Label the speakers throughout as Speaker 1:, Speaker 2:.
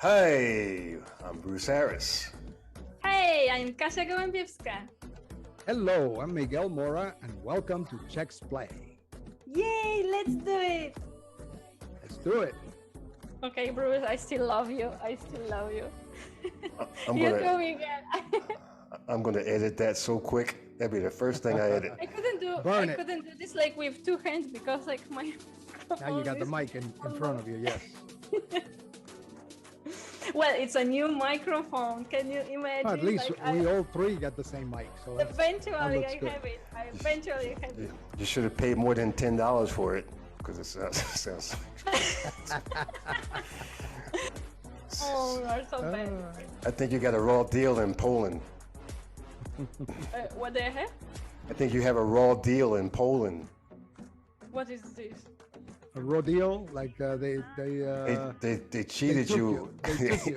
Speaker 1: Hi, I'm Bruce Harris.
Speaker 2: Hey, I'm Kasia Gołębiewska.
Speaker 3: Hello, I'm Miguel Mora, and welcome to Cheques Play.
Speaker 2: Yay, let's do it.
Speaker 3: Let's do it.
Speaker 2: Okay, Bruce, I still love you. I still love you.
Speaker 1: I'm
Speaker 2: You
Speaker 1: gonna,
Speaker 2: too, Miguel.
Speaker 1: I'm gonna edit that so quick. That'd be the first thing I edit.
Speaker 2: I couldn't do this like with two hands because like my
Speaker 3: Now you got the mic in front of you, yes.
Speaker 2: Well, it's a new microphone. Can you imagine?
Speaker 3: At least we all three got the same mic. So
Speaker 2: eventually I have it. Eventually have it.
Speaker 1: You should have paid more than $10 for it, because it sounds
Speaker 2: Oh, you are so bad.
Speaker 1: I think you got a raw deal in Poland.
Speaker 2: What do I have?
Speaker 1: I think you have a raw deal in Poland.
Speaker 2: What is this?
Speaker 3: a rodeo, like they
Speaker 1: cheated you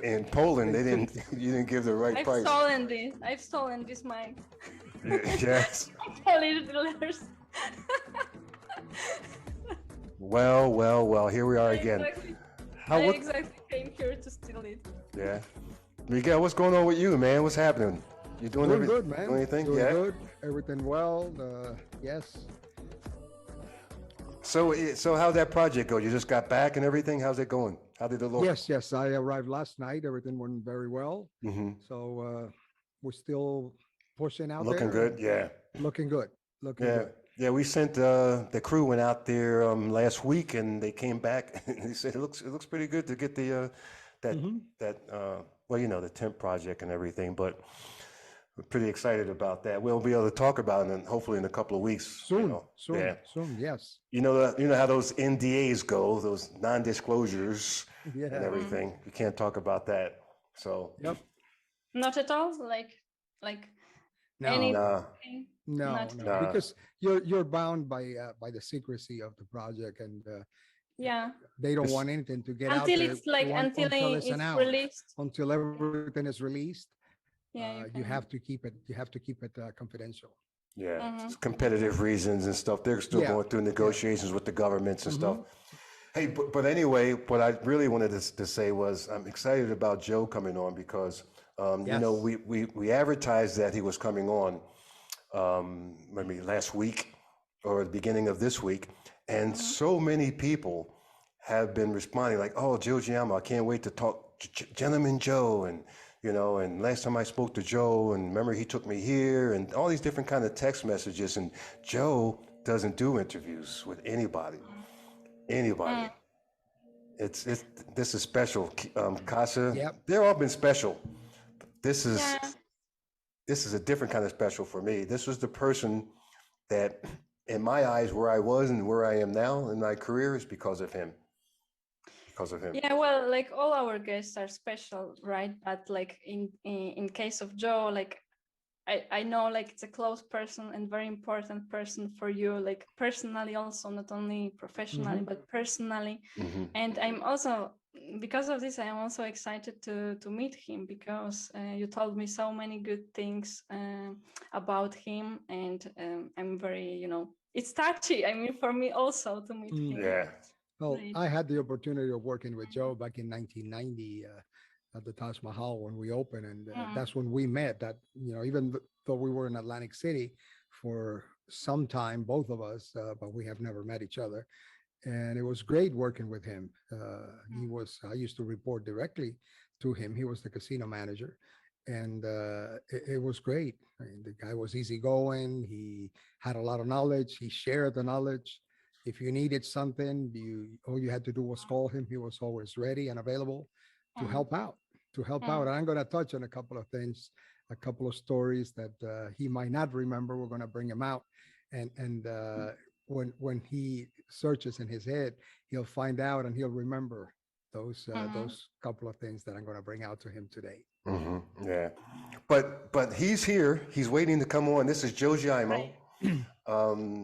Speaker 1: in Poland. You didn't give the right price.
Speaker 2: I've stolen this mic.
Speaker 1: Yes.
Speaker 2: Dealers.
Speaker 1: Well, here we are again.
Speaker 2: I exactly came here to steal it.
Speaker 1: Yeah. Miguel, what's going on with you, man? What's happening? You doing everything?
Speaker 3: Good, man.
Speaker 1: Doing anything?
Speaker 3: Doing
Speaker 1: yeah.
Speaker 3: Good. Everything well. Yes.
Speaker 1: So how'd that project go? You just got back and everything? How's it going? How did it look?
Speaker 3: Yes. I arrived last night. Everything went very well.
Speaker 1: Mm-hmm.
Speaker 3: So we're still pushing out
Speaker 1: Looking
Speaker 3: there.
Speaker 1: good, yeah.
Speaker 3: Looking good. Good.
Speaker 1: Yeah, we sent the crew went out there last week, and they came back and they said it looks pretty good to get the the tent project and everything. But we're pretty excited about that. We'll be able to talk about it hopefully in a couple of weeks.
Speaker 3: Soon. Yes.
Speaker 1: You know how those NDAs go, those non-disclosures and everything. You can't talk about that. So
Speaker 3: yep.
Speaker 2: Not at all. Like anything.
Speaker 3: No, because you're bound by the secrecy of the project, and they don't want anything to get out there
Speaker 2: until it's released.
Speaker 3: Until everything is released, you have to keep it. You have to keep it confidential.
Speaker 1: Yeah, it's competitive reasons and stuff. They're still going through negotiations with the governments and stuff. Hey, but anyway, what I really wanted to say was I'm excited about Joe coming on because we advertised that he was coming on. Maybe last week or the beginning of this week, and so many people have been responding like, "Oh, Joe Giamo, I can't wait to talk to Gentleman Joe," and and last time I spoke to Joe, and remember he took me here, and all these different kind of text messages. And Joe doesn't do interviews with anybody. This is special, Kasia.
Speaker 3: Yep.
Speaker 1: They've all been special. This is a different kind of special for me. This was the person that, in my eyes, where I was and where I am now in my career is because of him.
Speaker 2: Yeah, well, like all our guests are special, right? But like in case of Joe, like I know like it's a close person and very important person for you, like personally also, not only professionally, but personally. And I'm also, because of this, I am also excited to meet him because you told me so many good things about him, and I'm very, it's touchy. I mean, for me also to meet him.
Speaker 1: Yeah.
Speaker 3: Well,
Speaker 2: Right.
Speaker 3: I had the opportunity of working with Joe back in 1990 at the Taj Mahal when we opened, and that's when we met. That even though we were in Atlantic City for some time, both of us, but we have never met each other. And it was great working with him. I used to report directly to him. He was the casino manager, and it was great. I mean, the guy was easygoing. He had a lot of knowledge. He shared the knowledge. If you needed something, all you had to do was call him. He was always ready and available to help out. And I'm going to touch on a couple of things, a couple of stories that he might not remember. We're going to bring him out, and when he searches in his head, he'll find out and he'll remember those couple of things that I'm going to bring out to him today.
Speaker 1: Yeah, but he's here. He's waiting to come on. This is Joe Giamo.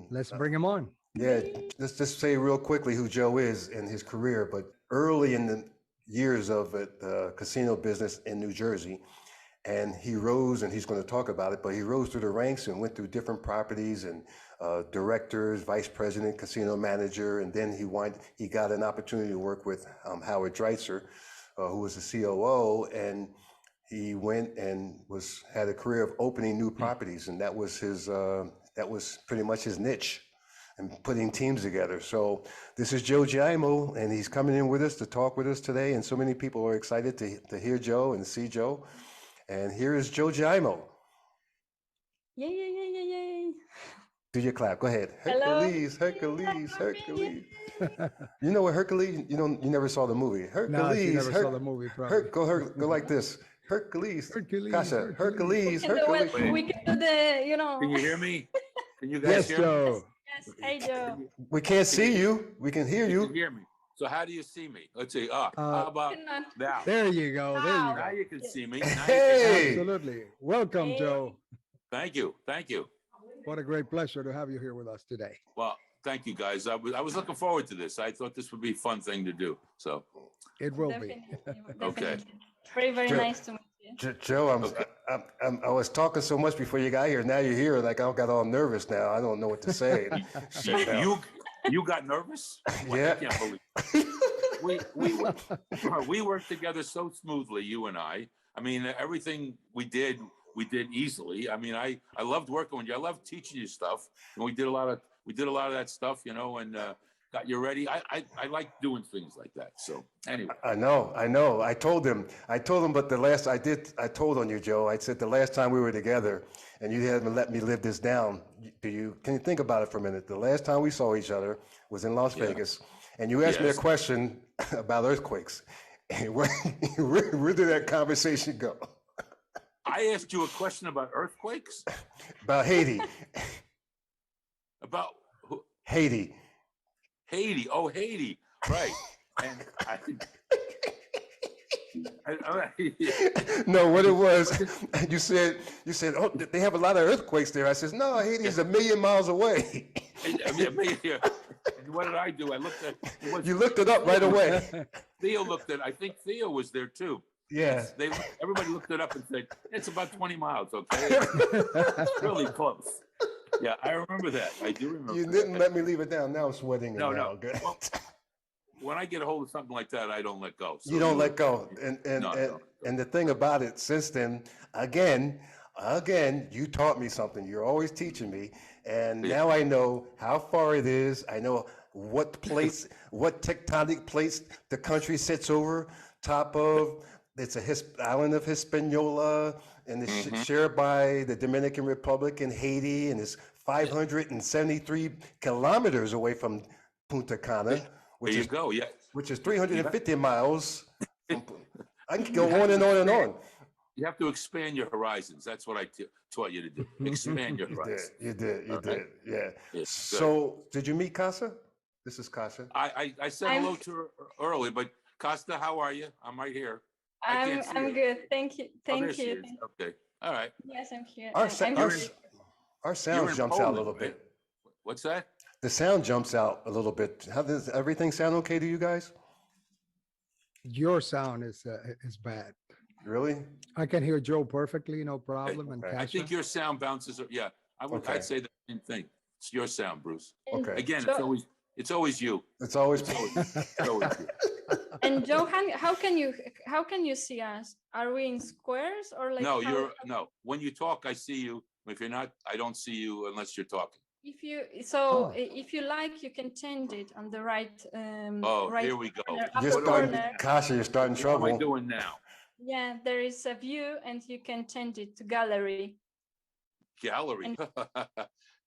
Speaker 3: Let's bring him on.
Speaker 1: Yeah, let's just say real quickly who Joe is in his career. But early in the years of the casino business in New Jersey, and he rose, and he's going to talk about it, but he rose through the ranks and went through different properties and directors, vice president, casino manager, and then he got an opportunity to work with Howard Dreitzer, who was the COO, and he went and had a career of opening new properties, and that was pretty much his niche, and putting teams together. So this is Joe Giamo, and he's coming in with us to talk with us today. And so many people are excited to hear Joe and see Joe. And here is Joe Giamo.
Speaker 2: Yay, yay, yay, yay, yay.
Speaker 1: Do your clap. Go ahead. Hercules,
Speaker 2: Hello.
Speaker 1: Hercules, Hercules. You know what Hercules? You never saw the movie. Hercules.
Speaker 3: No, she never saw the movie. Probably.
Speaker 1: Go like this. Hercules.
Speaker 3: Hercules.
Speaker 1: Kasha, Hercules.
Speaker 2: Hercules.
Speaker 1: Hercules.
Speaker 2: We can do the,
Speaker 4: Can you hear me? Can you
Speaker 3: Yes,
Speaker 4: guys hear
Speaker 3: Joe.
Speaker 4: me?
Speaker 2: Yes. Hey, Joe.
Speaker 1: We can't see you. We can hear
Speaker 4: You
Speaker 1: you.
Speaker 4: can hear me. So how do you see me? Let's see. How about now?
Speaker 3: There you go. There you
Speaker 4: Now
Speaker 3: go.
Speaker 4: you can see me.
Speaker 1: Hey.
Speaker 3: Absolutely. Welcome,
Speaker 2: Hey.
Speaker 3: Joe.
Speaker 4: Thank you. Thank you.
Speaker 3: What a great pleasure to have you here with us today.
Speaker 4: Well, thank you guys. I was looking forward to this. I thought this would be a fun thing to do. So
Speaker 3: It will
Speaker 2: Definitely.
Speaker 4: Okay.
Speaker 2: Definitely. Very, very
Speaker 1: Joe.
Speaker 2: nice to meet you.
Speaker 1: Joe, I was talking so much before you got here. Now you're here, like I got all nervous now. I don't know what to say. Shut down.
Speaker 4: you got nervous?
Speaker 1: Yeah.
Speaker 4: I can't believe we worked together so smoothly, you and I. I mean, everything we did easily. I mean, I loved working with you. I loved teaching you stuff. And we did a lot of that stuff, and got you ready. I like doing things like that. So anyway.
Speaker 1: I know. I told him, but I told on you, Joe. I said the last time we were together and you hadn't let me live this down. Can you think about it for a minute? The last time we saw each other was in Las Vegas, and you asked me a question about earthquakes. And where did that conversation go?
Speaker 4: I asked you a question about earthquakes?
Speaker 1: About Haiti.
Speaker 4: About who?
Speaker 1: Haiti.
Speaker 4: Haiti. Oh, Haiti. Right. And
Speaker 1: No, what it was, you said, oh, they have a lot of earthquakes there. I said, no, Haiti's a million miles away.
Speaker 4: And what did I do? I looked at.
Speaker 1: You looked it up right away.
Speaker 4: Theo looked at. I think Theo was there too.
Speaker 1: Yeah.
Speaker 4: Everybody looked it up and said it's about 20 miles. Okay, it's really close. Yeah, I remember that. I do remember.
Speaker 1: You didn't let me leave it down. Now I'm sweating.
Speaker 4: No.
Speaker 1: Good.
Speaker 4: Well, when I get a hold of something like that, I don't let go. So
Speaker 1: you don't let go.
Speaker 4: No.
Speaker 1: And the thing about it, since then, again, you taught me something. You're always teaching me. And now I know how far it is. I know what tectonic place the country sits over top of. It's island of Hispaniola, and it's shared by the Dominican Republic and Haiti, and it's 573 kilometers away from Punta Cana, which is 350 miles. I can go on and on and on.
Speaker 4: You have to expand your horizons. That's what I taught you to do. Expand your horizons.
Speaker 1: You did. Yeah.
Speaker 4: Yes,
Speaker 1: So, did you meet Casa? This is Casa.
Speaker 4: I said hello to her early, but Costa, how are you? I'm right here.
Speaker 2: I'm good. Thank you. Thank you.
Speaker 4: Okay. All right.
Speaker 2: Yes, I'm here.
Speaker 1: Our sound jumps out a little bit.
Speaker 4: What's that?
Speaker 1: The sound jumps out a little bit. How does everything sound okay to you guys?
Speaker 3: Your sound is bad.
Speaker 1: Really?
Speaker 3: I can hear Joe perfectly, no problem. And
Speaker 4: I think your sound bounces. Yeah, I'd say the same thing. It's your sound, Bruce.
Speaker 1: Okay.
Speaker 4: Again, it's always you.
Speaker 1: It's always
Speaker 4: you.
Speaker 2: And Joe, how can you see us? Are we in squares or like?
Speaker 4: No. When you talk, I see you. If you're not, I don't see you unless you're talking.
Speaker 2: If you like, you can change it on the right. Right
Speaker 4: here we go.
Speaker 1: Kasha, you're starting trouble.
Speaker 4: What am I doing now?
Speaker 2: Yeah, there is a view, and you can change it to gallery.
Speaker 4: Gallery.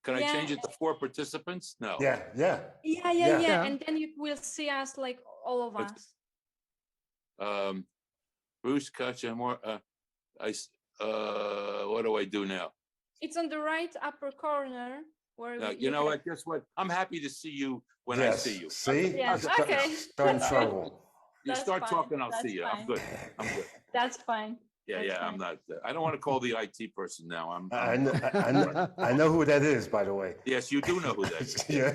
Speaker 4: Can I change it to 4 participants? No.
Speaker 1: Yeah.
Speaker 2: And then you will see us like all of us.
Speaker 4: Bruce, Katja, more. What do I do now?
Speaker 2: It's on the right upper corner where.
Speaker 4: You know what? Guess what? I'm happy to see you when I see you.
Speaker 1: See?
Speaker 2: Yeah. Okay.
Speaker 1: Starting trouble.
Speaker 4: You start talking, I'll see you.
Speaker 2: Fine.
Speaker 4: I'm good.
Speaker 2: That's fine.
Speaker 4: Yeah. I'm not. I don't want to call the IT person now.
Speaker 1: I know who that is, by the way.
Speaker 4: Yes, you do know who that is.
Speaker 1: Yeah.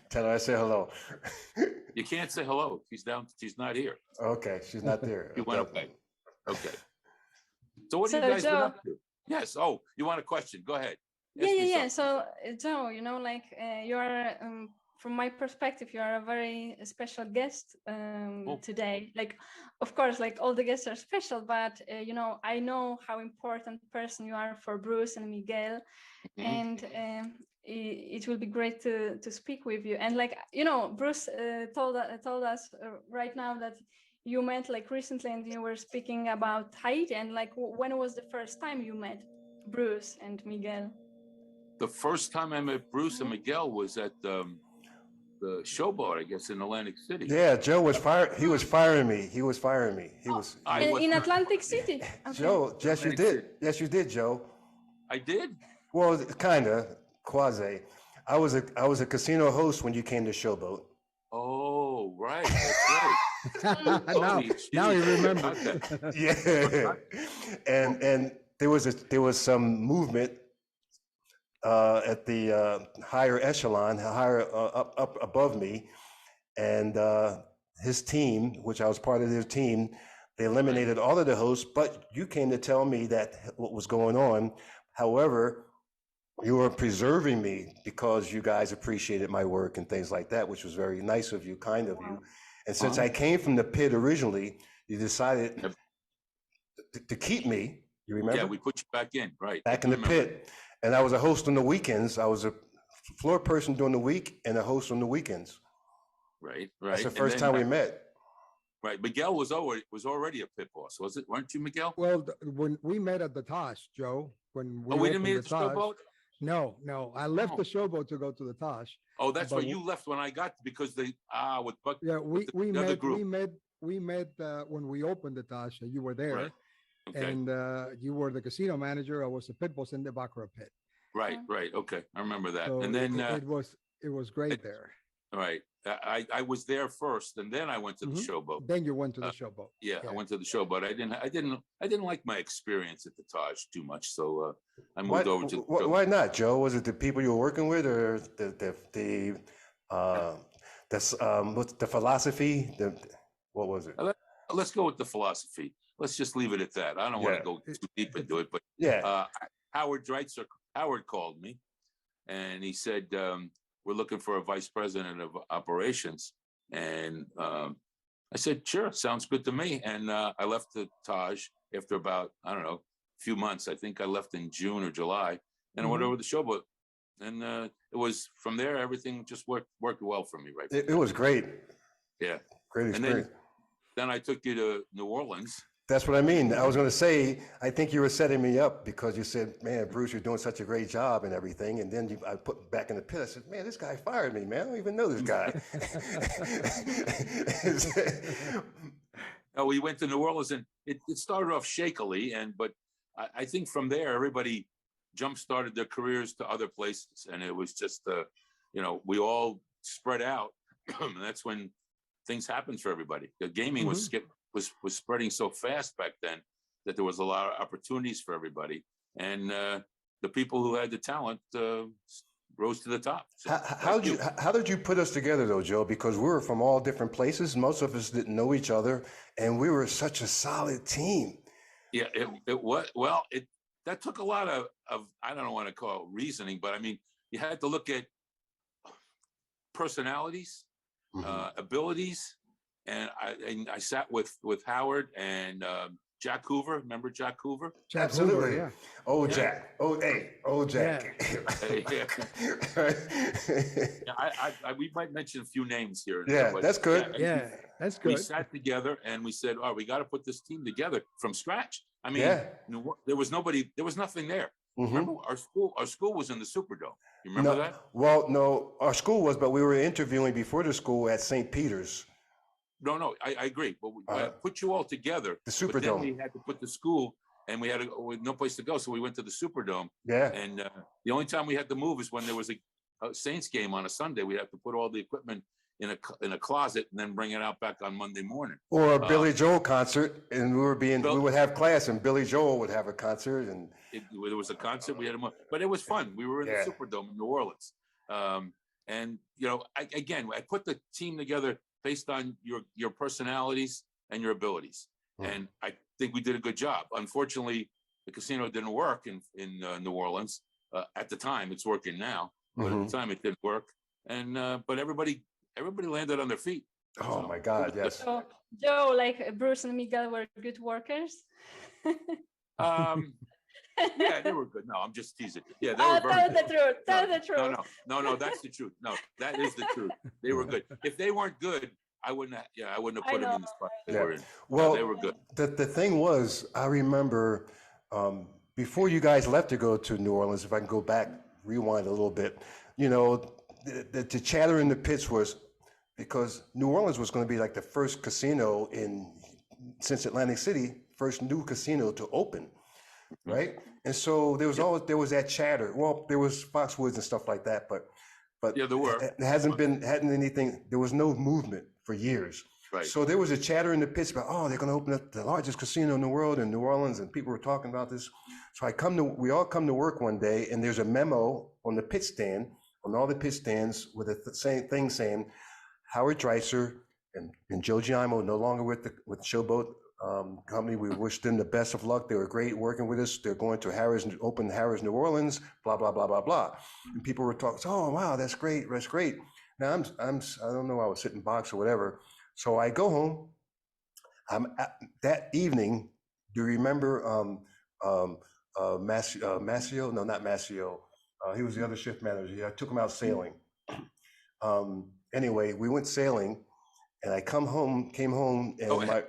Speaker 1: Tell her I say hello.
Speaker 4: You can't say hello. She's down. She's not here.
Speaker 1: Okay, she's not there.
Speaker 4: You went away. Okay. So what have you guys been up to? Yes. Oh, you want a question? Go ahead.
Speaker 2: Yeah. So Joe, you're from my perspective, you are a very special guest today. Like, of course, like all the guests are special, but you know, I know how important person you are for Bruce and Miguel, and it will be great to speak with you. And like, you know, Bruce told us right now that you met like recently, and you were speaking about Haiti, and like, when was the first time you met Bruce and Miguel?
Speaker 4: The first time I met Bruce and Miguel was at the Showboat, I guess, in Atlantic City.
Speaker 1: Yeah, Joe was fired. He was firing me. He was firing me. He was.
Speaker 2: In Atlantic City. Okay.
Speaker 1: Joe, yes, you did. Yes, you did, Joe.
Speaker 4: I did.
Speaker 1: Well, kinda, quasi. I was a casino host when you came to Showboat.
Speaker 4: Oh, right. That's right.
Speaker 3: now you remember.
Speaker 1: Yeah, and there was some movement at the higher echelon, higher up above me, and his team, which I was part of their team, they eliminated all of the hosts. But you came to tell me that what was going on. However, you were preserving me because you guys appreciated my work and things like that, which was very nice of you, kind of you. And since I came from the pit originally, you decided to keep me. You remember?
Speaker 4: Yeah, we put you back in, right?
Speaker 1: Back in the pit. And I was a host on the weekends. I was a floor person during the week and a host on the weekends.
Speaker 4: Right.
Speaker 1: That's the first time we met.
Speaker 4: Right. Miguel was already a pit boss, was it? Weren't you, Miguel?
Speaker 3: Well, when we met at the Tosh, Joe, when we
Speaker 4: didn't meet at the Showboat?
Speaker 3: No. I left the Showboat to go to the Tosh.
Speaker 4: Oh, that's why you left when I got, because they with Buck.
Speaker 3: Yeah, we
Speaker 4: met.
Speaker 3: We met when we opened the Tosh. You were there,
Speaker 4: right. Okay.
Speaker 3: And you were the casino manager. I was the pit boss in the Baccarat pit.
Speaker 4: Right. Okay, I remember that.
Speaker 3: So
Speaker 4: and then
Speaker 3: it was great there.
Speaker 4: Right. I was there first, and then I went to the Showboat.
Speaker 3: Then you went to the Showboat.
Speaker 4: Yeah, I went to the Showboat. I didn't like my experience at the Taj too much, so I moved over to.
Speaker 1: Why not, Joe? Was it the people you were working with, or what's the philosophy? What was it?
Speaker 4: Let's go with the philosophy. Let's just leave it at that. I don't want to go too deep into it, but Howard called me, and he said, we're looking for a vice president of operations. And I said, sure, sounds good to me. And I left the Taj after about, I don't know, a few months. I think I left in June or July, and I went over to the Showboat. And it was from there, everything just worked well for me. Right.
Speaker 1: It was great.
Speaker 4: Yeah.
Speaker 1: Great experience.
Speaker 4: And then I took you to New Orleans.
Speaker 1: That's what I mean. I was going to say, I think you were setting me up because you said, man, Bruce, you're doing such a great job and everything. And then I put back in the pit. I said, man, this guy fired me, man. I don't even know this guy.
Speaker 4: No, we went to New Orleans, and it started off shakily. But I think from there, everybody jump-started their careers to other places. And it was just, we all spread out. And that's when things happened for everybody. The gaming was spreading so fast back then that there was a lot of opportunities for everybody, and the people who had the talent rose to the top. So
Speaker 1: how did you put us together though, Joe? Because we were from all different places. Most of us didn't know each other, and we were such a solid team.
Speaker 4: Yeah, it was. Well, that took a lot of I don't want to call it reasoning, but I mean, you had to look at personalities, abilities. And I sat with Howard and Jack Hoover. Remember Jack Hoover?
Speaker 1: Absolutely. Yeah. Old Jack. Old Jack.
Speaker 4: Yeah. We might mention a few names here.
Speaker 1: Yeah, that's good.
Speaker 3: Yeah, that's good.
Speaker 4: We sat together and we said, we got to put this team together from scratch. I mean, there was nothing there. Remember, our school was in the Superdome. You remember that?
Speaker 1: Well, no, our school was, but we were interviewing before the school at St. Peter's.
Speaker 4: No, I agree. But we put you all together.
Speaker 1: The Superdome.
Speaker 4: But then we had to put the school, and we had no place to go, so we went to the Superdome.
Speaker 1: Yeah.
Speaker 4: And the only time we had to move is when there was a Saints game on a Sunday. We'd have to put all the equipment in a closet and then bring it out back on Monday morning.
Speaker 1: Or a Billy Joel concert, and we would have class, and Billy Joel would have a concert, and
Speaker 4: there was a concert. We had but it was fun. We were in the Superdome in New Orleans, and I put the team together based on your personalities and your abilities. And I think we did a good job. Unfortunately, the casino didn't work in New Orleans at the time. It's working now, but at the time it didn't work. and but everybody landed on their feet.
Speaker 1: Oh my God, yes.
Speaker 2: So Joe, like Bruce and Miguel were good workers.
Speaker 4: Yeah, they were good. No, I'm just teasing. Yeah, they
Speaker 2: Oh,
Speaker 4: were very
Speaker 2: tell the
Speaker 4: good.
Speaker 2: truth. Tell the truth.
Speaker 4: No, that's the truth. No, that is the truth. They were good. If they weren't good, I wouldn't have put them in the spot they were in.
Speaker 1: Well,
Speaker 4: no, they were good.
Speaker 1: The thing was, I remember before you guys left to go to New Orleans, if I can go back, rewind a little bit, the chatter in the pits was because New Orleans was going to be like the first casino since Atlantic City, first new casino to open, right? And so there was that chatter. Well, there was Foxwoods and stuff like that, but
Speaker 4: yeah, there were.
Speaker 1: It hadn't anything. There was no movement for years.
Speaker 4: Right.
Speaker 1: So there was a chatter in the pits about, they're going to open up the largest casino in the world in New Orleans, and people were talking about this. So we all come to work one day, and there's a memo on the pit stand, on all the pit stands, with the same thing saying, Howard Dreiser and Joe Giamo no longer with Showboat Company. We wish them the best of luck. They were great working with us. They're going to open Harrah's New Orleans, blah, blah, blah, blah, blah. And people were talking, oh, wow, that's great. That's great. Now I don't know, I was sitting box or whatever. So I go home. That evening, do you remember Mascio? No, not Mascio. He was the other shift manager. I took him out sailing. Anyway, we went sailing, and I came home, and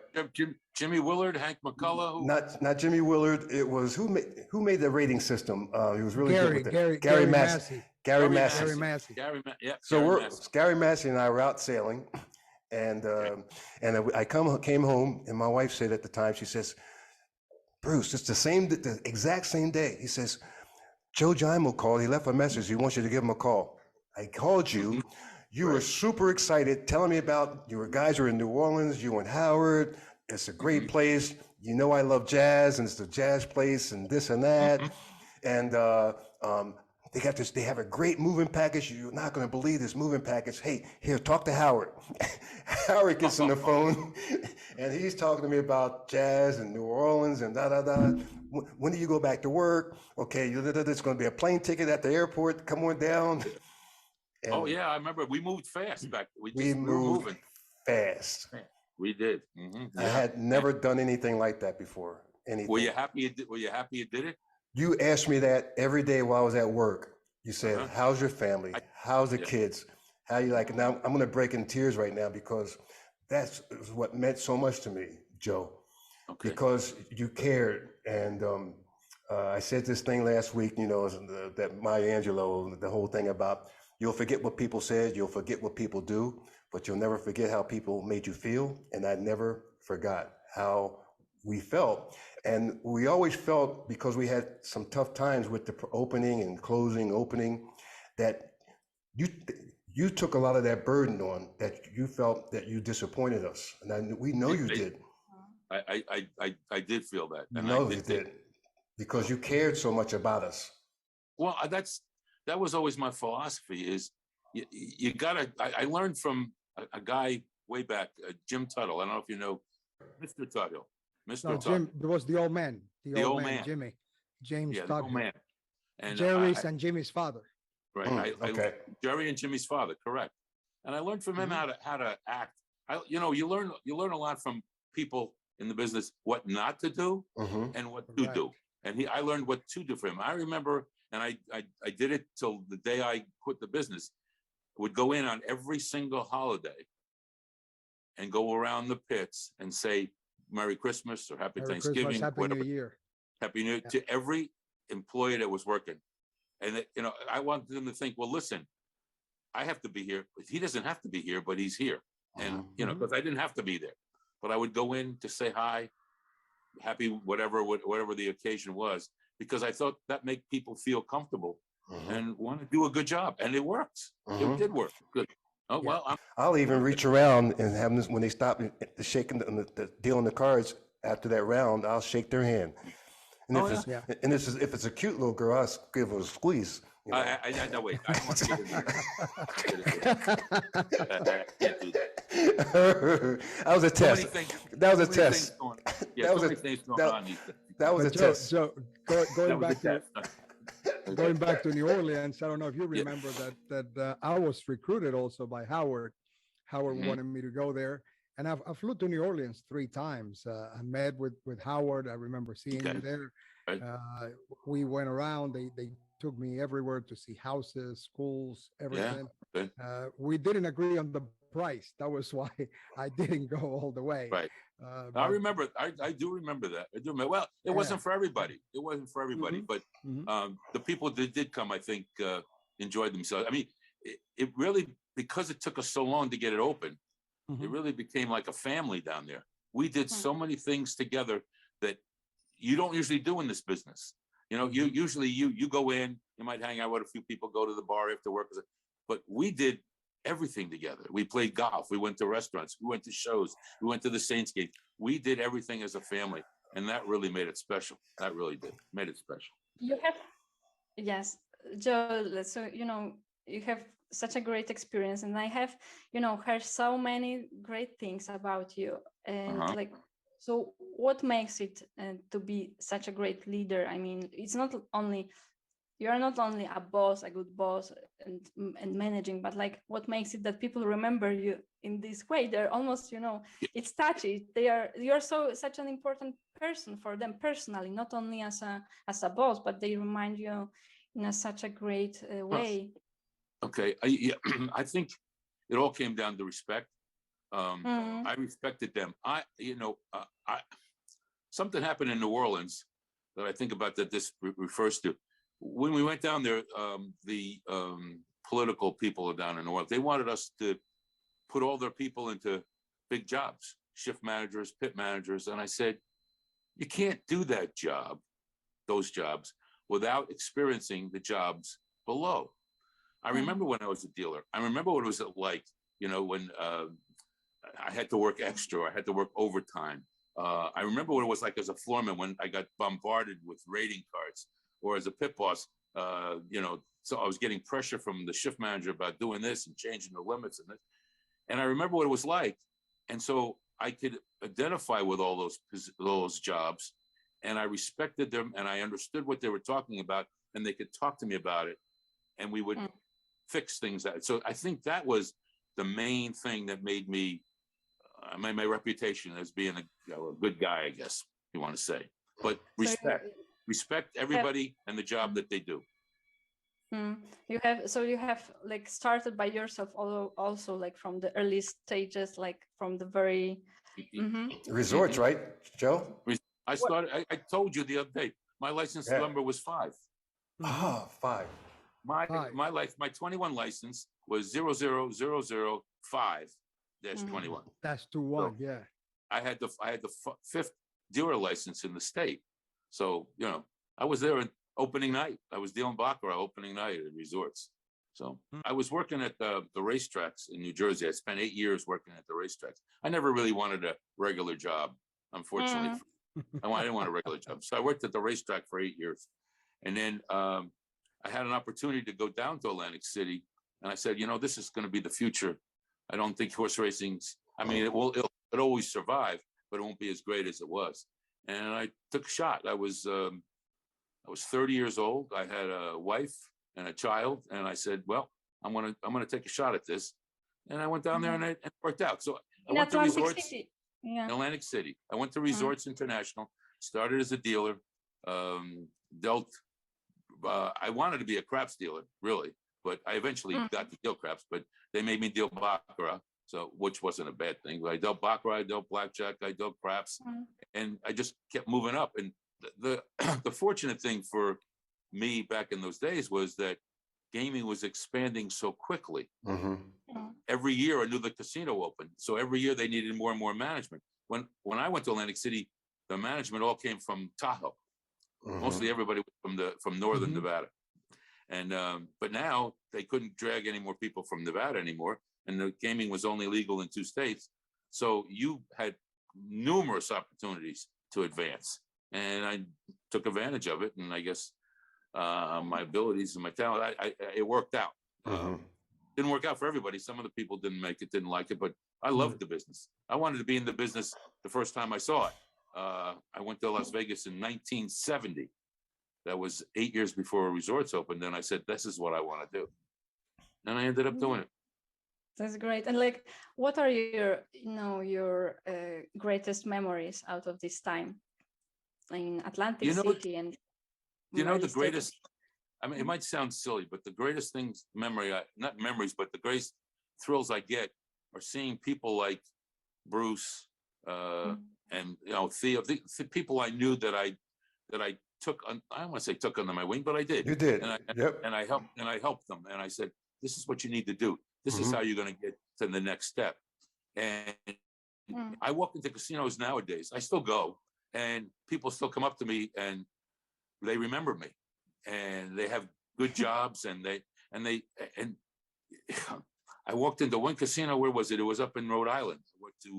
Speaker 4: Jimmy Willard, Hank McCullough.
Speaker 1: Not Jimmy Willard. It was who made the rating system. He was really good with it.
Speaker 3: Gary Massey.
Speaker 1: Gary Massey. Gary Massey and I were out sailing, and I came home, and my wife said at the time, she says, Bruce, it's the exact same day. He says, Joe Giamo called. He left a message. He wants you to give him a call. I called you. You were super excited, telling me about your guys were in New Orleans. You and Howard. It's a great place. I love jazz, and it's the jazz place, and this and that. And they have a great moving package. You're not going to believe this moving package. Hey, here, talk to Howard. Howard gets on the phone, and he's talking to me about jazz and New Orleans and da-da-da. When do you go back to work? Okay, there's going to be a plane ticket at the airport. Come on down. And
Speaker 4: I remember we moved fast back. We
Speaker 1: were
Speaker 4: moving
Speaker 1: fast.
Speaker 4: We did. Mm-hmm.
Speaker 1: I had never done anything like that before. Anything.
Speaker 4: Were you happy you did it?
Speaker 1: You asked me that every day while I was at work. You said, how's your family? How's the kids? How you like it? Now, I'm going to break in tears right now because that's what meant so much to me, Joe. Okay. Because you cared. And I said this thing last week, that Maya Angelou, the whole thing about you'll forget what people said, you'll forget what people do, but you'll never forget how people made you feel. And I never forgot how we felt. And we always felt, because we had some tough times with the opening and opening, that you took a lot of that burden on, that you felt that you disappointed us. And we know you did.
Speaker 4: I did feel that.
Speaker 1: And you did. Because you cared so much about us.
Speaker 4: Well, that was always my philosophy is you gotta, I learned from a guy way back, Jim Tuttle. I don't know if you know Mr. Tuttle.
Speaker 3: Jim, there was the old man.
Speaker 4: The old man.
Speaker 3: Jimmy. James
Speaker 4: Tuttle.
Speaker 3: Tuttle.
Speaker 4: The old man. And
Speaker 3: Jerry's and Jimmy's father.
Speaker 4: Right. Jerry and Jimmy's father, correct. And I learned from him how to act. You learn a lot from people in the business, what not to do and what to do. And I learned what to do for him. I remember, and I did it till the day I quit the business, would go in on every single holiday and go around the pits and say, Merry Christmas or Happy Thanksgiving,
Speaker 3: Christmas, Happy
Speaker 4: whatever.
Speaker 3: New Year.
Speaker 4: Happy New Year to every employee that was working. And, I wanted them to think, well, listen, I have to be here. He doesn't have to be here, but he's here. And, because I didn't have to be there. But I would go in to say hi, happy, whatever the occasion was, because I thought that made people feel comfortable and want to do a good job. And it worked. It did work. Good. Oh, well,
Speaker 1: I'll even reach around and have them, when they stop shaking the dealing the cards after that round, I'll shake their hand. And if it's a cute little girl, I'll give her a squeeze.
Speaker 4: No, wait. I don't want to get into that. I can't do that.
Speaker 1: That was a test. That was a test.
Speaker 4: That was a test.
Speaker 1: That was a test.
Speaker 3: Joe, going back to going back to New Orleans, I don't know if you remember that I was recruited also by Howard. Howard wanted me to go there, and I flew to New Orleans 3 times. I met with Howard. I remember seeing you there.
Speaker 4: Right.
Speaker 3: We went around. They took me everywhere to see houses, schools, everything. We didn't agree on the price. That was why I didn't go all the way.
Speaker 4: Right. I remember. I do remember that. I do remember. Well, it wasn't for everybody. It wasn't for everybody, but the people that did come, I think, enjoyed themselves. I mean, it really, because it took us so long to get it open, it really became like a family down there. We did so many things together that you don't usually do in this business. You know, you usually you go in, you might hang out with a few people, go to the bar after work, but we did everything together. We played golf. We went to restaurants. We went to shows. We went to the Saints game. We did everything as a family, and that really made it special. That really did made it special.
Speaker 2: You have, yes, Joe. So you have such a great experience, and I have, heard so many great things about you, and like. So what makes it to be such a great leader? I mean, it's not only, you're not only a boss, a good boss and managing, but like what makes it that people remember you in this way? They're almost, it's touchy. You're such an important person for them personally, not only as a boss, but they remind you in such a great way.
Speaker 4: Okay. I think it all came down to respect. I respected them. Something happened in New Orleans that I think about that this refers to. When we went down there, the political people down in New Orleans, they wanted us to put all their people into big jobs, shift managers, pit managers. And I said, you can't do those jobs, without experiencing the jobs below. I remember when I was a dealer, I remember what it was like, when I had to work extra, I had to work overtime. I remember what it was like as a floorman when I got bombarded with rating cards, or as a pit boss, so I was getting pressure from the shift manager about doing this and changing the limits and this. And I remember what it was like. And so I could identify with all those jobs, and I respected them, and I understood what they were talking about, and they could talk to me about it, and we would fix things out. So I think that was the main thing that made me, my reputation as being a good guy, I guess you want to say. But respect everybody and the job that they do.
Speaker 2: You have like started by yourself, also like from the early stages, like from the very
Speaker 1: resorts, right, Joe?
Speaker 4: I started. I told you the other day. My license number was 5.
Speaker 1: 5.
Speaker 4: My 21 license was 00005-21.
Speaker 3: That's 21.
Speaker 4: So I had the 5th dealer license in the state. So I was there on opening night. I was dealing baccarat opening night at resorts. So I was working at the racetracks in New Jersey. I spent 8 years working at the racetracks. I never really wanted a regular job, unfortunately. I didn't want a regular job. So I worked at the racetrack for 8 years. And then I had an opportunity to go down to Atlantic City. And I said, this is going to be the future. I don't think horse racing's, it'll always survive, but it won't be as great as it was. And I took a shot. I was 30 years old. I had a wife and a child. And I said, well, I'm going to take a shot at this. And I went down there and it worked out. So I went to resorts in Atlantic City. I went to Resorts International, started as a dealer, dealt. I wanted to be a craps dealer, really, but I eventually got to deal craps, but they made me deal baccarat, which wasn't a bad thing. But I dealt baccarat, I dealt blackjack, I dealt craps, and I just kept moving up. And the fortunate thing for me back in those days was that gaming was expanding so quickly. Every year, a new casino opened, so every year they needed more and more management. When I went to Atlantic City, the management all came from Tahoe. Mostly everybody was from northern Nevada, and but now they couldn't drag any more people from Nevada anymore, and the gaming was only legal in 2 states. So you had numerous opportunities to advance, and I took advantage of it. And I guess my abilities and my talent, it worked out. Didn't work out for everybody. Some of the people didn't make it, didn't like it, but I loved the business. I wanted to be in the business the first time I saw it. I went to Las Vegas in 1970, that was 8 years before resorts opened. And I said, this is what I want to do. And I ended up doing it.
Speaker 2: That's great. And like, what are your greatest memories out of this time in Atlantic City? And
Speaker 4: the greatest, I mean, it might sound silly, but the greatest things, not memories, but the greatest thrills I get are seeing people like Bruce and Theo, the people I knew that I took on, I don't want to say took under my wing, but I did.
Speaker 1: You did.
Speaker 4: And I helped them. And I said, this is what you need to do. This is how you're going to get to the next step. And I walk into casinos nowadays. I still go, and people still come up to me and they remember me, and they have good jobs, and I walked into one casino. Where was it? It was up in Rhode Island. I went to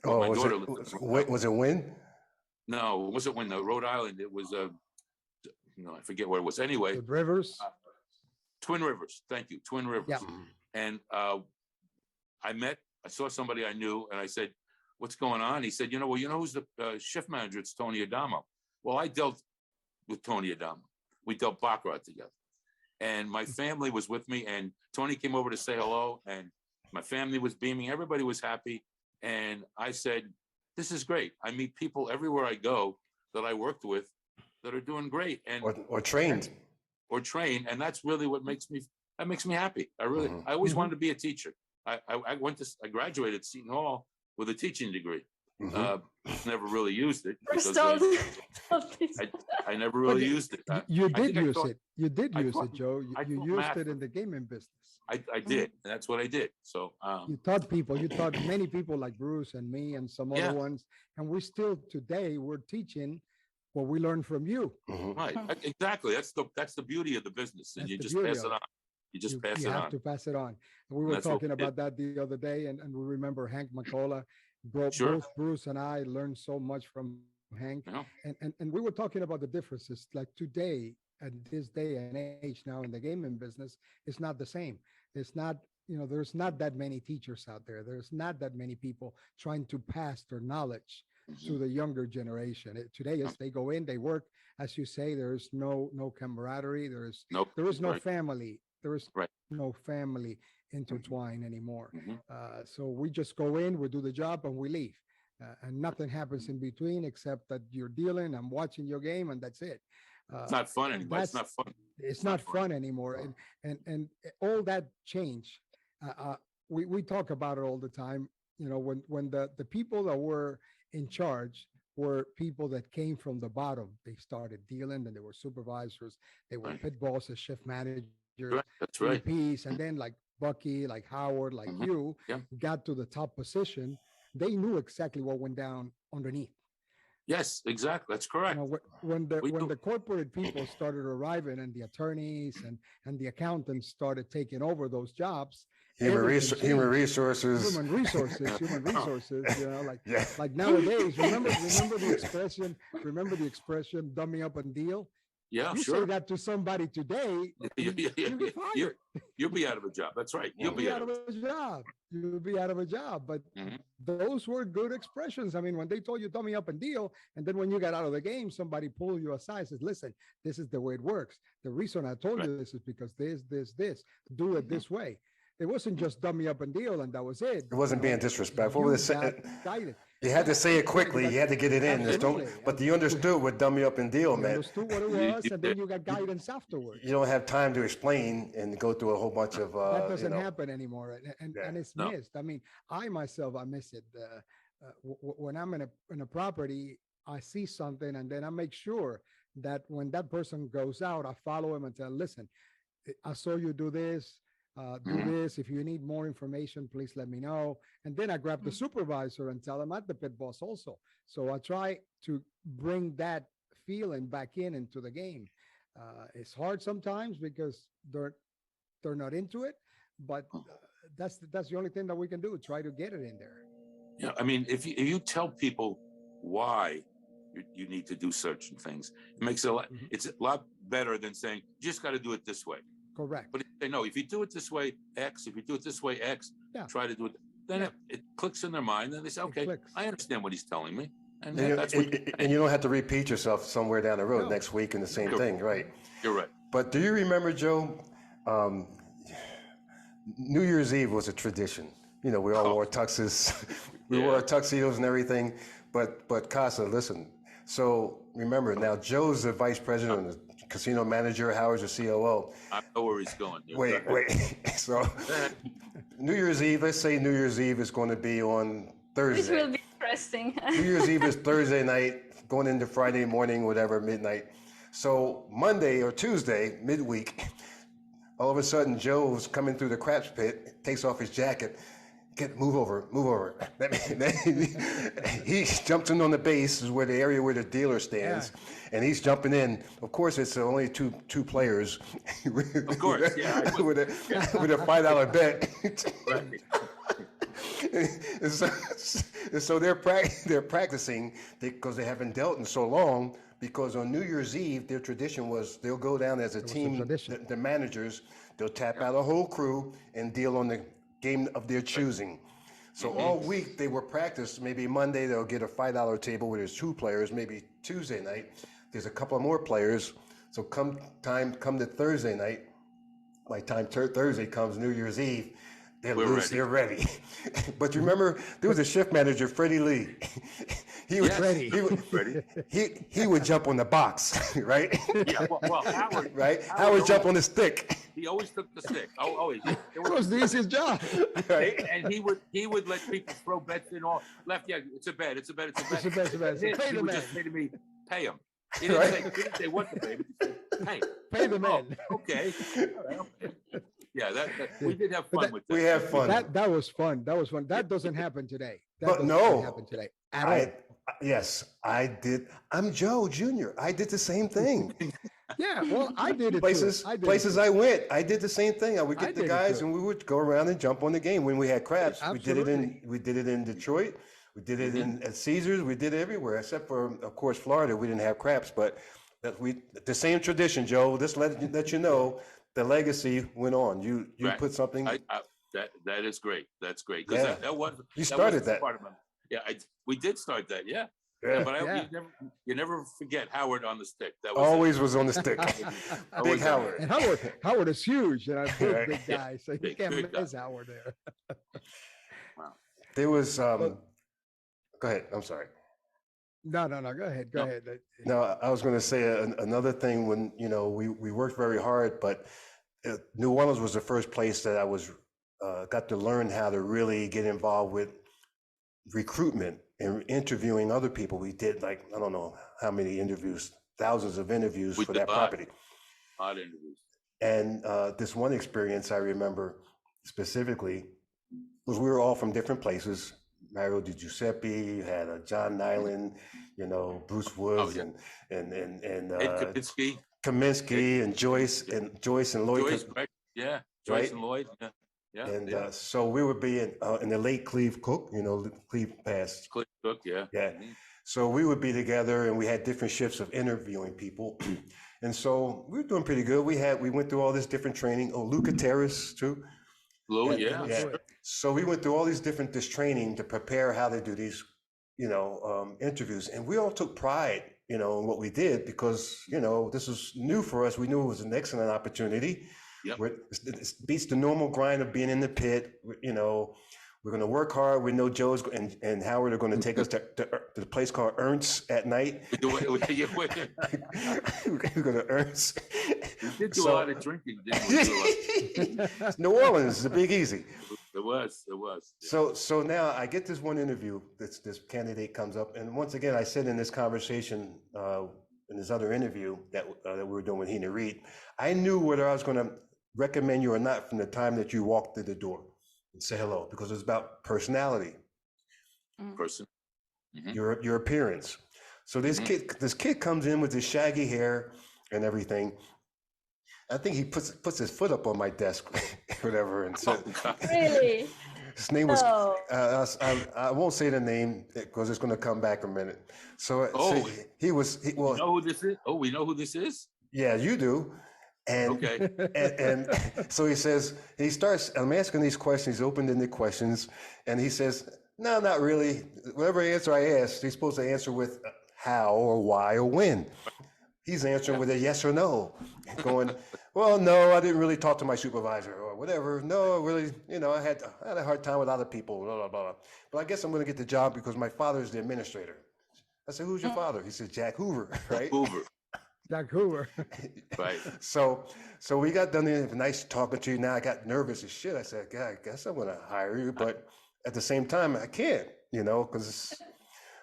Speaker 4: my daughter lived.
Speaker 1: Was it Wynn?
Speaker 4: No, it wasn't Wynn. Rhode Island. It was I forget what it was. Anyway,
Speaker 3: the Rivers.
Speaker 4: Twin Rivers. Thank you, Twin Rivers.
Speaker 3: Yeah.
Speaker 4: And I saw somebody I knew, and I said, "What's going on?" He said, "Well, who's the shift manager? It's Tony Adamo." Well, I dealt with Tony Adamo. We dealt baccarat together, and my family was with me. And Tony came over to say hello, and my family was beaming. Everybody was happy, and I said, "This is great. I meet people everywhere I go that I worked with that are doing great, and
Speaker 1: or trained."
Speaker 4: Or train, and that's really what makes me happy. I always wanted to be a teacher. I graduated Seton Hall with a teaching degree. Never really used it because I never really used it.
Speaker 3: You did use it. You did use it, Joe. You used it in the gaming business.
Speaker 4: I did. And that's what I did. So
Speaker 3: you taught many people like Bruce and me and some other ones, and we still today we're teaching what we learned from you.
Speaker 4: Right. Exactly. That's the beauty of the business. And you just pass it on. You just pass it on. You have
Speaker 3: to pass it on. We were talking about that the other day, and we remember Hank McCullough. Both Bruce and I learned so much from Hank. And we were talking about the differences. Like today, at this day and age now in the gaming business, it's not the same. It's not, there's not that many teachers out there. There's not that many people trying to pass their knowledge to the younger generation. Today is they go in, they work, as you say. There is no camaraderie. There is no family. There is no family intertwined anymore. So we just go in, we do the job, and we leave, and nothing happens in between except that you're dealing. I'm watching your game, and that's it.
Speaker 4: It's not fun anymore. It's not fun.
Speaker 3: It's not fun anymore, and all that change. We talk about it all the time. When the people that were in charge were people that came from the bottom. They started dealing, and they were supervisors. They were pit bosses, shift managers,
Speaker 4: that's right.
Speaker 3: VPs, and then like Bucky, like Howard, like you got to the top position. They knew exactly what went down underneath.
Speaker 4: Yes, exactly. That's correct.
Speaker 3: When the corporate people started arriving, and the attorneys and the accountants started taking over those jobs.
Speaker 1: Human resources.
Speaker 3: Like nowadays. Remember the expression "dummy up and deal."
Speaker 4: Yeah,
Speaker 3: you say that to somebody today, you'll be fired.
Speaker 4: You'll be out of a job. That's right. You'll be out of a job.
Speaker 3: You'll be out of a job. But those were good expressions. I mean, when they told you "dummy up and deal," and then when you got out of the game, somebody pulled you aside and says, "Listen, this is the way it works. The reason I told you this is because this. Do it this way." It wasn't just "dummy up and deal," and that was it.
Speaker 1: It wasn't being disrespectful. You had to say it quickly. You had to get it in. But you understood what "dummy up and deal" meant.
Speaker 3: You understood what it was, and then you got guidance afterwards.
Speaker 1: You don't have time to explain and go through a whole bunch of.
Speaker 3: That doesn't happen anymore, and it's missed. I mean, I myself, I miss it. When I'm in a property, I see something, and then I make sure that when that person goes out, I follow him and tell, "Listen, I saw you do this. Do this. If you need more information, please let me know." And then I grab the supervisor and tell him I'm the pit boss also. So I try to bring that feeling back into the game. It's hard sometimes because they're not into it, but that's the only thing that we can do. Try to get it in there.
Speaker 4: Yeah, I mean, if you tell people why you need to do certain things, it makes it a lot. It's a lot better than saying you just got to do it this way.
Speaker 3: Correct.
Speaker 4: But they know if you do it this way, X. If you do it this way, X. Try to do it. Then it clicks in their mind, and they say, "Okay, I understand what he's telling me." And that's what
Speaker 1: and you don't have to repeat yourself somewhere down the road
Speaker 3: No.
Speaker 1: next week and the same thing, right?
Speaker 4: you're right.
Speaker 1: But do you remember, Joe? New Year's Eve was a tradition. You know, we all wore tuxes, we wore our tuxedos and everything. But Casa, listen. So remember, now Joe's the vice president, and the casino manager. Howard's the COO.
Speaker 4: I know where he's going.
Speaker 1: Wait. So New Year's Eve. Let's say New Year's Eve is going to be on Thursday.
Speaker 2: This will be interesting.
Speaker 1: New Year's Eve is Thursday night, going into Friday morning, whatever, midnight. So Monday or Tuesday, midweek, all of a sudden Joe's coming through the craps pit, takes off his jacket. Move over. He jumps in on the base, is where the area where the dealer stands, and he's jumping in. Of course, it's only two players.
Speaker 4: Of course,
Speaker 1: with a $5 bet. And so they're practicing because they haven't dealt in so long. Because on New Year's Eve, their tradition was they'll go down as a team. The managers, they'll tap out a whole crew and deal on the game of their choosing. So all week they were practiced. Maybe Monday they'll get a $5 table where there's 2 players. Maybe Tuesday night there's a couple more players. So come to Thursday night, by time Thursday comes, New Year's Eve, they're loose, they're ready. But you remember there was a shift manager, Freddie Lee. He was ready. He would jump on the box, right?
Speaker 4: Yeah, well, Howard.
Speaker 1: Right? Howard jump on the stick.
Speaker 4: He always took the stick. Always.
Speaker 3: It was the easiest job.
Speaker 1: Right?
Speaker 4: And he would let people throw bets in all left. Yeah, it's a bet. It's a bet.
Speaker 3: Pay the
Speaker 4: He would
Speaker 3: man.
Speaker 4: just say to me, pay him. He didn't say what to pay. He said,
Speaker 3: Pay the man.
Speaker 4: Okay. Yeah, we did have fun with that.
Speaker 1: We have fun.
Speaker 3: That was fun. That doesn't happen today.
Speaker 1: But no.
Speaker 3: Happen today at all.
Speaker 1: Yes, I did. I'm Joe Jr. I did the same thing.
Speaker 3: Yeah, well, I did it
Speaker 1: Places
Speaker 3: too.
Speaker 1: I went, I did the same thing. I would
Speaker 3: I
Speaker 1: get the
Speaker 3: did it
Speaker 1: guys
Speaker 3: too.
Speaker 1: and we would go around and jump on the game when we had craps.
Speaker 3: Absolutely.
Speaker 1: We did it in Detroit. We did it at Caesars. We did it everywhere except for, of course, Florida. We didn't have craps, but the same tradition, Joe. Just let you know, the legacy went on. You put something.
Speaker 4: That is great. That's great.
Speaker 1: Yeah.
Speaker 4: That was
Speaker 1: You started that.
Speaker 4: Part of my, we did start that. Yeah. But you never forget Howard on the stick. That was
Speaker 1: always was on the stick. Big Howard.
Speaker 3: And Howard is huge, and I'm a big guy, so you can't miss
Speaker 4: guy.
Speaker 3: Howard there.
Speaker 4: Wow.
Speaker 1: There was. Go ahead. I'm sorry.
Speaker 3: No. Go ahead. Go ahead.
Speaker 1: No, I was going to say another thing. When we worked very hard, but New Orleans was the first place that I was got to learn how to really get involved with recruitment and interviewing other people. We did I don't know how many interviews, thousands of interviews for that property.
Speaker 4: A lot of interviews.
Speaker 1: And this one experience I remember specifically was we were all from different places. Mario Di Giuseppe, had John Nyland, Bruce Woods, and
Speaker 4: Ed
Speaker 1: Kaminsky and Joyce and Lloyd.
Speaker 4: Joyce and Lloyd. Yeah.
Speaker 1: And so we would be in the late Cleve Cook, Cleve passed.
Speaker 4: Cleve Cook, yeah.
Speaker 1: Yeah. So we would be together and we had different shifts of interviewing people. And so we were doing pretty good. We went through all this different training. Oh, Luca Terrace too.
Speaker 4: Lou, yeah.
Speaker 1: Sure. So we went through all this training to prepare how to do these, interviews. And we all took pride, in what we did because, this was new for us. We knew it was an excellent opportunity.
Speaker 4: Yep.
Speaker 1: It beats the normal grind of being in the pit. We're going to work hard. We know Joe's and Howard are going to take us to the place called Ernst at night.
Speaker 4: We're going
Speaker 1: to Ernst.
Speaker 4: We did do a lot of drinking, didn't we?
Speaker 1: New Orleans is a big easy.
Speaker 4: It was.
Speaker 1: Yeah. So now I get this one interview. This candidate comes up, and once again I said in this conversation in this other interview that we were doing with Hina Reed, I knew whether I was going to recommend you or not from the time that you walked through the door and say hello, because it's about personality,
Speaker 4: person,
Speaker 1: your appearance. So this kid comes in with his shaggy hair and everything. I think he puts his foot up on my desk, whatever, and said,
Speaker 2: Really?
Speaker 1: His name was, I won't say the name because it's going to come back a minute. So he was,
Speaker 4: you know who this is? Oh, we know who this is?
Speaker 1: Yeah, you do. And,
Speaker 4: okay.
Speaker 1: and so he says, I'm asking these questions, he's open-ended questions, and he says, No, not really. Whatever answer I ask, he's supposed to answer with how or why or when. He's answering with a yes or no, going, well, no, I didn't really talk to my supervisor or whatever. No, really, I had a hard time with other people, blah, blah, blah. But I guess I'm going to get the job because my father is the administrator. I said, who's your father? He said, Jack Hoover, right?
Speaker 4: Hoover.
Speaker 3: Jack Hoover.
Speaker 4: Right.
Speaker 1: So we got done there. Nice talking to you. Now I got nervous as shit. I said, God, I guess I'm going to hire you. But at the same time, I can't, because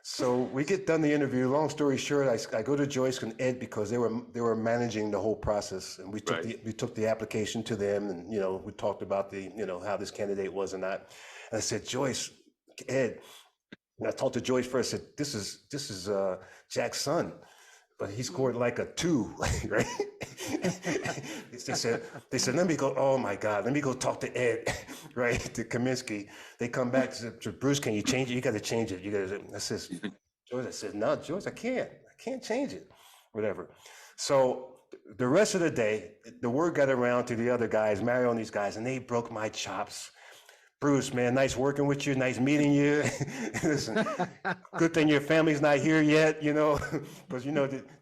Speaker 1: so we get done the interview. Long story short, I go to Joyce and Ed because they were managing the whole process, and we took the application to them, and we talked about the how this candidate was and not. And I said, Joyce, Ed, and I talked to Joyce first. I said, this is Jack's son, but he scored like a 2, right? They said, let me go. Oh my God, let me go talk to Ed, right? To Kaminsky. They come back and said, Bruce, can you change it? You got to change it. You got to. I said, no, George, I can't change it. Whatever. So the rest of the day, the word got around to the other guys, Mario and these guys, and they broke my chops. Bruce, man, nice working with you. Nice meeting you. Listen, good thing your family's not here yet, because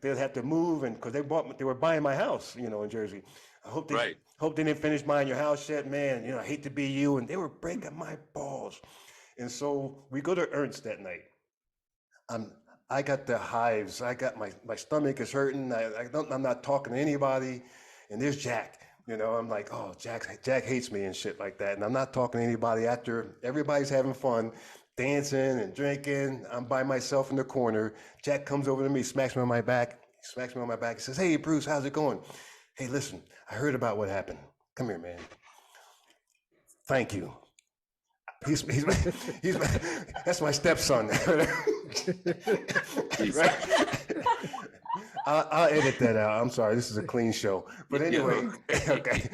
Speaker 1: they'll have to move, and because they were buying my house, in Jersey. I hope they didn't finish buying your house yet, man. I hate to be you, and they were breaking my balls. And so we go to Ernst that night. I got the hives. I got my stomach is hurting. I'm not talking to anybody, and there's Jack. I'm like, oh, Jack hates me and shit like that. And I'm not talking to anybody after everybody's having fun, dancing and drinking. I'm by myself in the corner. Jack comes over to me, smacks me on my back. He says, hey, Bruce, how's it going? Hey, listen, I heard about what happened. Come here, man. Thank you. He's that's my stepson. Right? I'll edit that out. I'm sorry. This is a clean show. But anyway, okay.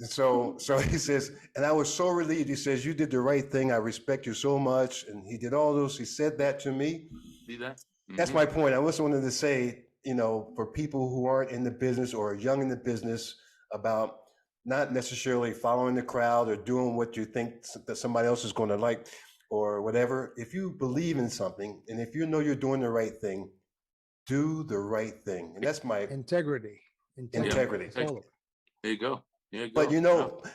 Speaker 1: So he says, and I was so relieved. He says, you did the right thing. I respect you so much. And he did all those. He said that to me.
Speaker 4: See that? Mm-hmm.
Speaker 1: That's my point. I also wanted to say, for people who aren't in the business or young in the business, about not necessarily following the crowd or doing what you think that somebody else is going to like or whatever. If you believe in something and if you're doing the right thing, do the right thing. And that's my
Speaker 3: integrity.
Speaker 1: Integrity.
Speaker 4: There you go.
Speaker 1: But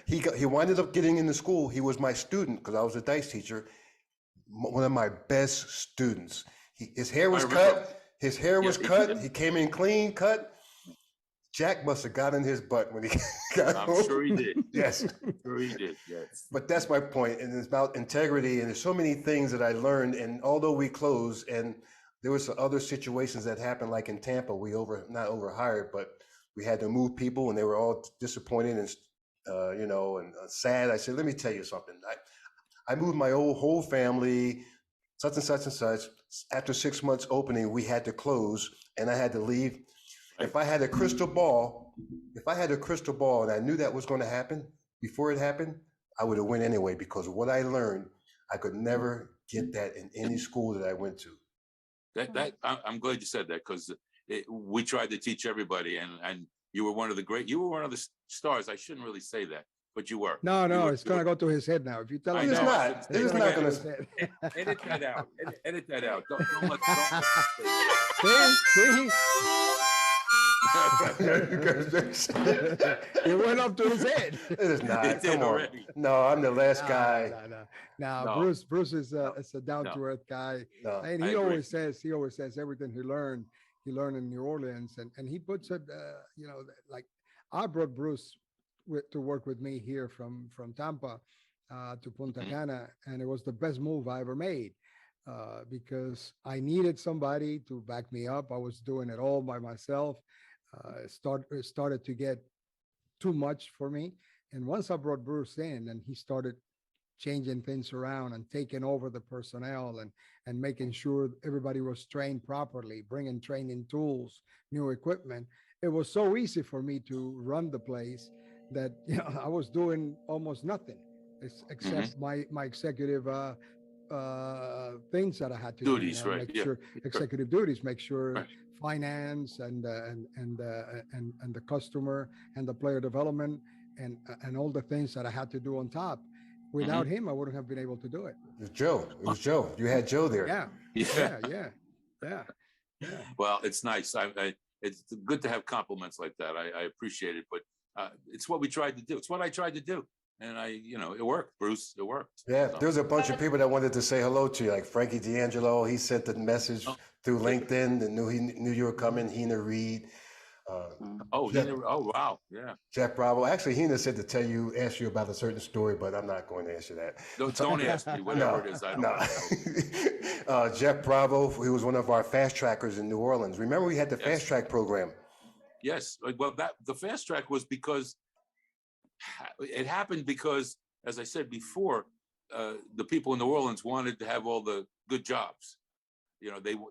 Speaker 1: he winded up getting into school. He was my student because I was a dice teacher. One of my best students. His hair was cut. He came in clean cut. Jack must have got in his butt when he got home.
Speaker 4: I'm sure he did.
Speaker 1: Yes.
Speaker 4: I'm sure he did, yes.
Speaker 1: But that's my point. And it's about integrity. And there's so many things that I learned. And although we closed, and there was other situations that happened, like in Tampa, we not overhired, but we had to move people, and they were all disappointed and sad. I said, let me tell you something. I moved my whole family, such and such and such. After 6 months opening, we had to close, and I had to leave. If I had a crystal ball, and I knew that was going to happen before it happened, I would have went anyway, because what I learned, I could never get that in any school that I went to.
Speaker 4: I'm glad you said that, because we tried to teach everybody, and you were one of the stars. I shouldn't really say that, but you were.
Speaker 3: No, it's going to go to his head now. If you tell him,
Speaker 1: it's not going
Speaker 4: to. Edit that out. Edit that out. Don't let
Speaker 3: See? It went up to his head.
Speaker 1: It is not. Come on. No, I'm the last guy.
Speaker 3: No. Bruce is a down to earth guy, and he always says everything he learned in New Orleans, and he puts it. Like I brought Bruce to work with me here from Tampa to Punta Cana, and it was the best move I ever made. Because I needed somebody to back me up. I was doing it all by myself. It started to get too much for me. And once I brought Bruce in, and he started changing things around and taking over the personnel and making sure everybody was trained properly, bringing training tools, new equipment, it was so easy for me to run the place that I was doing almost nothing except my executive things that I had to
Speaker 4: duties,
Speaker 3: do,
Speaker 4: right?
Speaker 3: Make sure executive duties, make sure finance and the customer and the player development and all the things that I had to do on top. Without him, I wouldn't have been able to do it.
Speaker 1: It was Joe. It was Joe. You had Joe there.
Speaker 3: Yeah.
Speaker 4: Well, it's nice. It's good to have compliments like that. I appreciate it, but it's what we tried to do. It's what I tried to do. And it worked, Bruce. It worked.
Speaker 1: Yeah,
Speaker 4: So.
Speaker 1: there's a bunch of people that wanted to say hello to you, like Frankie D'Angelo. He sent the message through LinkedIn and knew you were coming. Hina Reed.
Speaker 4: Wow. Yeah.
Speaker 1: Jeff Bravo. Actually, Hina said to ask you about a certain story, but I'm not going to answer that.
Speaker 4: Don't ask me, whatever it is. I don't know.
Speaker 1: Jeff Bravo, he was one of our fast trackers in New Orleans. Remember we had the fast track program?
Speaker 4: Yes. Well, the fast track was because it happened because, as I said before, the people in New Orleans wanted to have all the good jobs.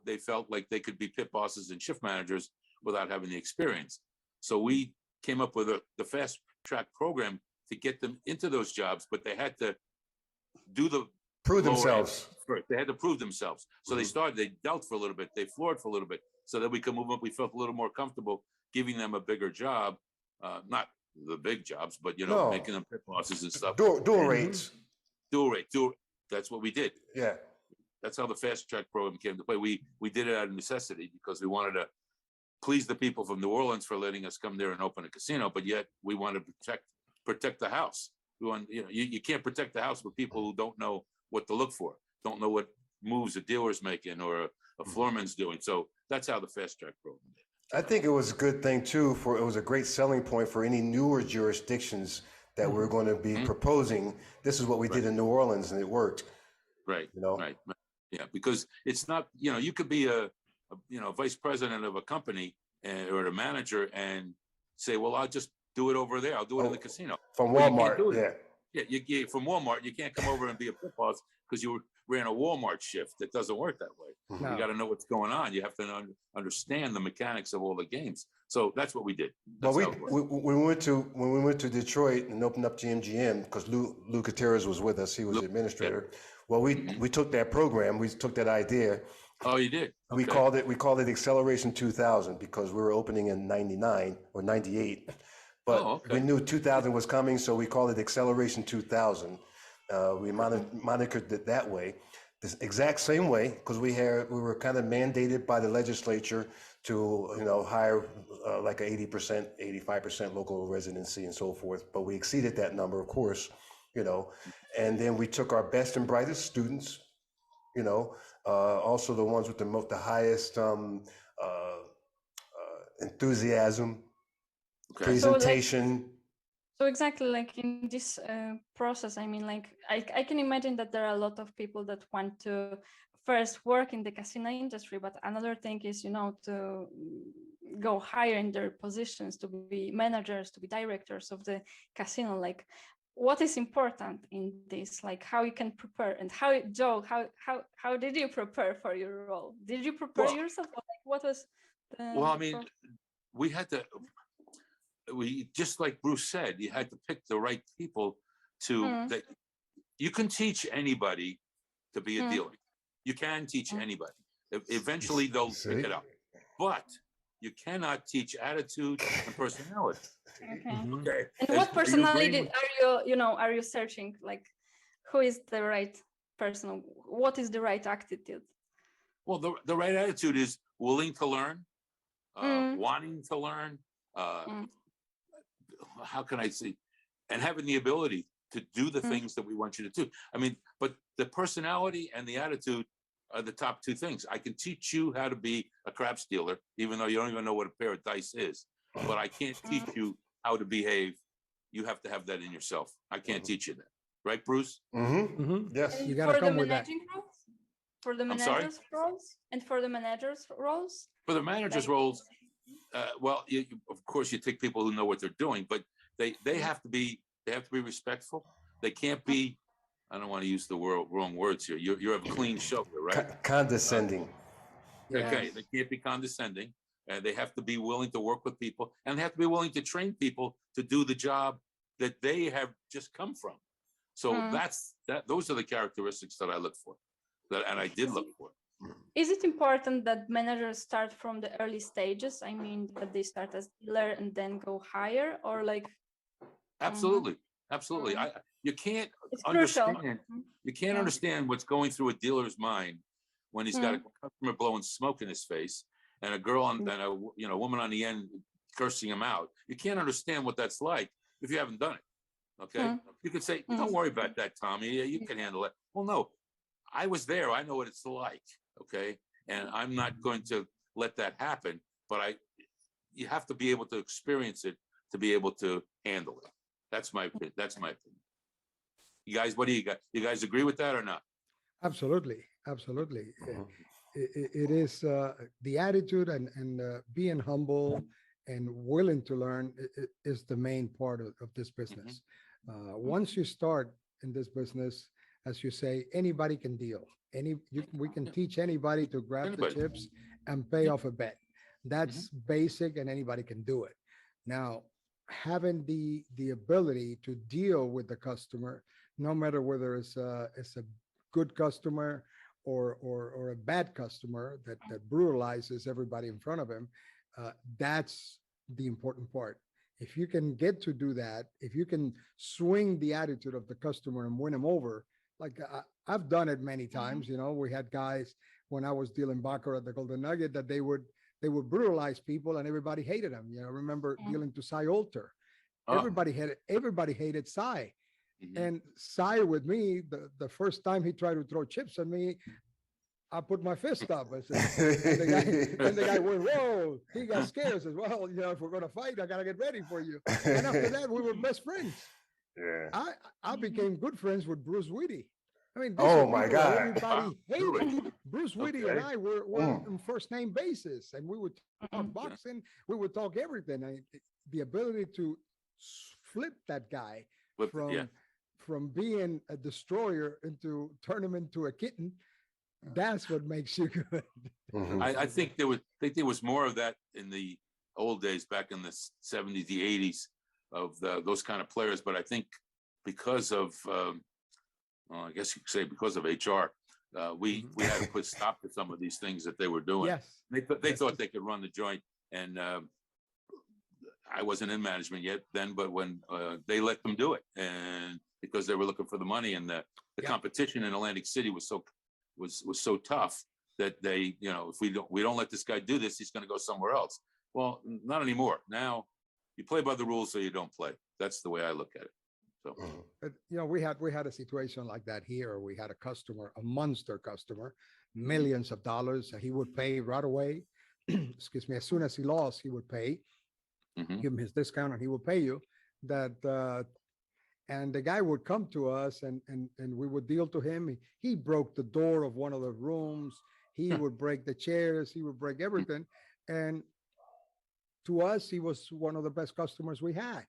Speaker 4: They felt like they could be pit bosses and shift managers without having the experience. So we came up with the fast track program to get them into those jobs, but they had to
Speaker 1: prove themselves.
Speaker 4: They had to prove themselves. So they dealt for a little bit, they floored for a little bit, so that we could move up. We felt a little more comfortable giving them a bigger job, not the big jobs, but making them pit bosses and stuff.
Speaker 1: Dual rates.
Speaker 4: Dual rate. That's what we did.
Speaker 1: Yeah.
Speaker 4: That's how the fast track program came to play. We did it out of necessity because we wanted to please the people from New Orleans for letting us come there and open a casino, but yet we want to protect the house. We want, you can't protect the house with people who don't know what to look for, don't know what moves a dealer's making or a floorman's doing. So that's how the fast track program did.
Speaker 1: I think it was a good thing too. It was a great selling point for any newer jurisdictions that we're going to be proposing. This is what we did in New Orleans, and it worked.
Speaker 4: Right. Right. Yeah, because it's not. You could be a vice president of a company or a manager and say, well, I'll just do it over there. I'll do it in the casino.
Speaker 1: From Walmart.
Speaker 4: Yeah. You from Walmart. You can't come over and be a pit boss because you ran a Walmart shift. It doesn't work that way. No. You got to know what's going on. You have to understand the mechanics of all the games. So that's what we did. That's
Speaker 1: when we went to Detroit and opened up GMGM, because Lou Gutierrez was with us. He was the administrator. Yeah. Well, we took that program. We took that idea.
Speaker 4: Oh, you did?
Speaker 1: Okay. We called it Acceleration 2000 because we were opening in 99 or 98. But we knew 2000 was coming, so we called it Acceleration 2000. We monikered it that way, the exact same way, because we were kind of mandated by the legislature to hire like a 80%, 85% local residency and so forth. But we exceeded that number, of course, and then we took our best and brightest students, also the ones with the highest enthusiasm, presentation.
Speaker 2: So exactly, like in this process, I mean, like I can imagine that there are a lot of people that want to first work in the casino industry, but another thing is, to go higher in their positions, to be managers, to be directors of the casino. Like, what is important in this? Like, how you can prepare, and Joe, how did you prepare for your role? Did you prepare yourself? Or like, what was the
Speaker 4: we had to. We just like Bruce said, you had to pick the right people that you can teach anybody to be a dealer. You can teach anybody. Eventually they'll pick it up, but you cannot teach attitude and personality.
Speaker 2: Okay. And what personality are you searching? Like, who is the right person? What is the right attitude?
Speaker 4: Well, the right attitude is willing to learn, wanting to learn, how can I say, and having the ability to do the things that we want you to do. I mean, but the personality and the attitude are the top two things. I can teach you how to be a craps dealer, even though you don't even know what a pair of dice is. But I can't teach you how to behave. You have to have that in yourself. I can't teach you that. Right, Bruce?
Speaker 1: Yes.
Speaker 3: You got to come with that.
Speaker 2: For the managers' roles? And for the managers' roles?
Speaker 4: For the managers' roles, of course, you take people who know what they're doing, but they have to be respectful. They can't be. I don't want to use the wrong words here. You have a clean shoulder, right?
Speaker 1: Condescending.
Speaker 4: Okay, they can't be condescending. They have to be willing to work with people, and they have to be willing to train people to do the job that they have just come from. So those are the characteristics that I look for, and I did look for.
Speaker 2: Is it important that managers start from the early stages? I mean, that they start as dealer and then go higher, or like?
Speaker 4: Absolutely. you can't
Speaker 2: It's crucial.
Speaker 4: understand. You can't understand what's going through a dealer's mind when he's got a customer blowing smoke in his face and a girl and a woman on the end cursing him out. You can't understand what that's like if you haven't done it. Okay, you could say, "Don't worry about that, Tommy. You can handle it." Well, no, I was there. I know what it's like. Okay, and I'm not going to let that happen. But you have to be able to experience it to be able to handle it. That's my opinion. You guys, what do you got? You guys agree with that or not?
Speaker 3: Absolutely. It is the attitude and being humble and willing to learn is the main part of this business. Once you start in this business, as you say, anybody can deal. We can teach anybody to grab the chips and pay off a bet. That's basic, and anybody can do it. Now, having the ability to deal with the customer, no matter whether it's a good customer or a bad customer that brutalizes everybody in front of him, that's the important part. If you can get to do that, if you can swing the attitude of the customer and win them over, like I've done it many times. We had guys when I was dealing baccarat at the Golden Nugget that they would brutalize people and everybody hated them. I remember dealing to Cy Olter. Everybody hated Cy. And Cy with me, the first time he tried to throw chips at me, I put my fist up. I said, and the guy went, whoa, he got scared. I said, well, if we're going to fight, I got to get ready for you. And after that, we were best friends.
Speaker 1: Yeah.
Speaker 3: I became good friends with Bruce Whitty. I mean,
Speaker 1: oh my God.
Speaker 3: Everybody hated. Bruce Whitty and I were on first name basis, and we would talk boxing, we would talk everything. The ability to flip that guy from being a destroyer turn him into a kitten, that's what makes you good.
Speaker 4: I think there was more of that in the old days, back in the 70s, the 80s, of those kind of players. But I think because of I guess you could say because of HR, we had to put stop to some of these things that they were doing.
Speaker 3: Yes.
Speaker 4: They thought they could run the joint, and I wasn't in management yet then, but when they let them do it, and because they were looking for the money, and the competition in Atlantic City was so tough that they, if we don't let this guy do this, he's going to go somewhere else. Well, not anymore. Now you play by the rules, so you don't play. That's the way I look at it. So,
Speaker 3: but, we had a situation like that here. We had a customer, a monster customer, millions of dollars. He would pay right away. Excuse me. As soon as he lost, he would pay. Give him his discount, and he would pay you. And the guy would come to us, and we would deal to him. He broke the door of one of the rooms. He would break the chairs. He would break everything. And to us, he was one of the best customers we had.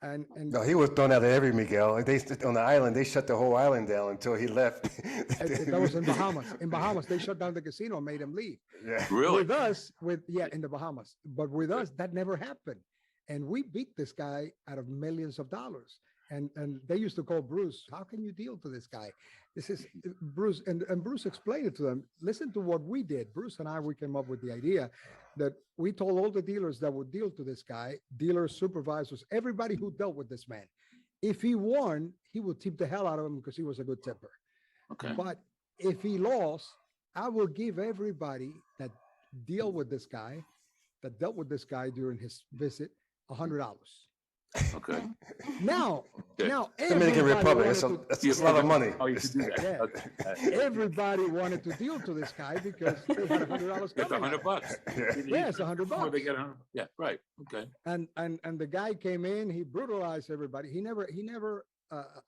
Speaker 3: And
Speaker 1: no, he was thrown out of every Miguel. On the island, they shut the whole island down until he left.
Speaker 3: That was in Bahamas. In Bahamas, they shut down the casino and made him leave.
Speaker 1: Yeah,
Speaker 4: really?
Speaker 3: With us, in the Bahamas. But with us, that never happened. And we beat this guy out of millions of dollars. And they used to call Bruce, how can you deal to this guy? This is Bruce. And Bruce explained it to them. Listen to what we did. Bruce and I, we came up with the idea that we told all the dealers that would deal to this guy, dealers, supervisors, everybody who dealt with this man. If he won, he would tip the hell out of him because he was a good tipper.
Speaker 4: Okay.
Speaker 3: But if he lost, I will give everybody that dealt with this guy during his visit, $100.
Speaker 4: Okay.
Speaker 3: Now,
Speaker 1: Dominican Republic. That's a lot of money.
Speaker 4: Oh, you should do that.
Speaker 3: Yeah.
Speaker 4: Okay.
Speaker 3: Everybody wanted to deal to this guy because they had $100
Speaker 4: It's $100.
Speaker 3: Yeah, it's $100.
Speaker 4: They get 100. Yeah, right. Okay.
Speaker 3: And the guy came in. He brutalized everybody. He never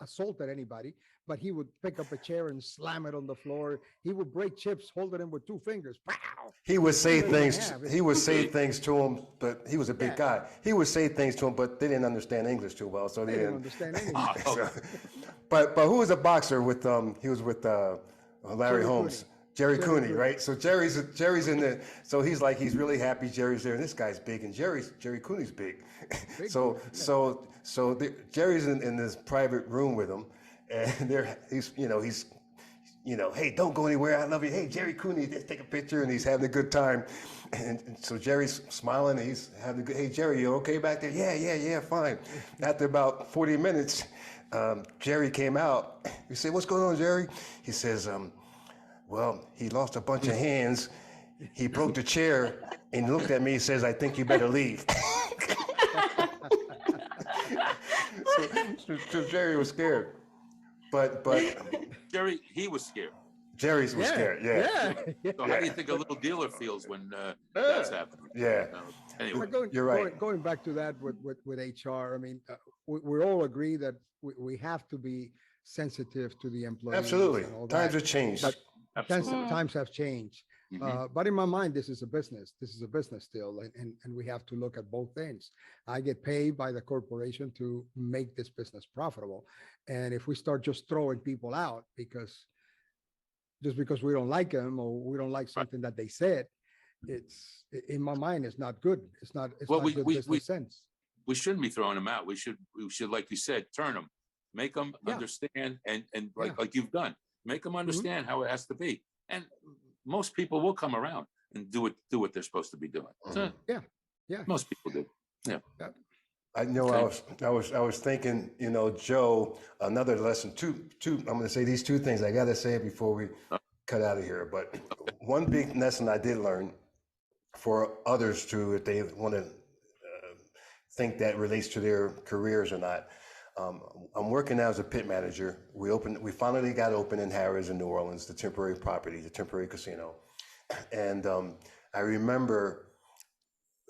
Speaker 3: assaulted anybody, but he would pick up a chair and slam it on the floor. He would break chips, holding them with two fingers. Pow!
Speaker 1: He would say things. He would say things to him, but he was a big guy. He would say things to him, but they didn't understand English too well, so they didn't
Speaker 3: understand anything.
Speaker 1: So, but who was a boxer with? He was with Larry Holmes. Jerry Cooney, right? So Jerry's in the. So he's really happy. Jerry's there, and this guy's big, and Jerry Cooney's big. Jerry's in this private room with him, and he's hey, don't go anywhere. I love you. Hey, Jerry Cooney, let's take a picture, and he's having a good time. And so Jerry's smiling, and he's having a good. Hey, Jerry, you okay back there? Yeah, fine. After about 40 minutes, Jerry came out. We said, "What's going on, Jerry?" He says, "Well, he lost a bunch of hands. He broke the chair and looked at me and says, 'I think you better leave.'" so Jerry was scared. But
Speaker 4: Jerry, he was scared.
Speaker 1: Jerry's was scared. Yeah.
Speaker 4: So how do you think a little dealer feels when that's happening?
Speaker 1: Yeah.
Speaker 4: Anyway,
Speaker 1: you're right.
Speaker 3: Going back to that with HR, I mean, we all agree that we have to be sensitive to the employees.
Speaker 1: Absolutely.
Speaker 3: And all
Speaker 1: Times
Speaker 3: that.
Speaker 1: have changed.
Speaker 3: But times have changed. But in my mind, this is a business. This is a business still, and we have to look at both ends. I get paid by the corporation to make this business profitable, and if we start just throwing people out because we don't like them or we don't like something that they said, it's in my mind, it's not good. It's not good business sense.
Speaker 4: We shouldn't be throwing them out. We should, like you said, turn them, make them understand, and like you've done, make them understand how it has to be. And most people will come around and do what they're supposed to be doing. So, most people do. Yeah.
Speaker 1: I know. Okay. I was thinking, Joe, another lesson. Two. I'm going to say these two things. I got to say it before we cut out of here. But one big lesson I did learn for others too, if they want to think that relates to their careers or not. I'm working now as a pit manager. We finally got open in Harrah's in New Orleans, the temporary property, the temporary casino. And I remember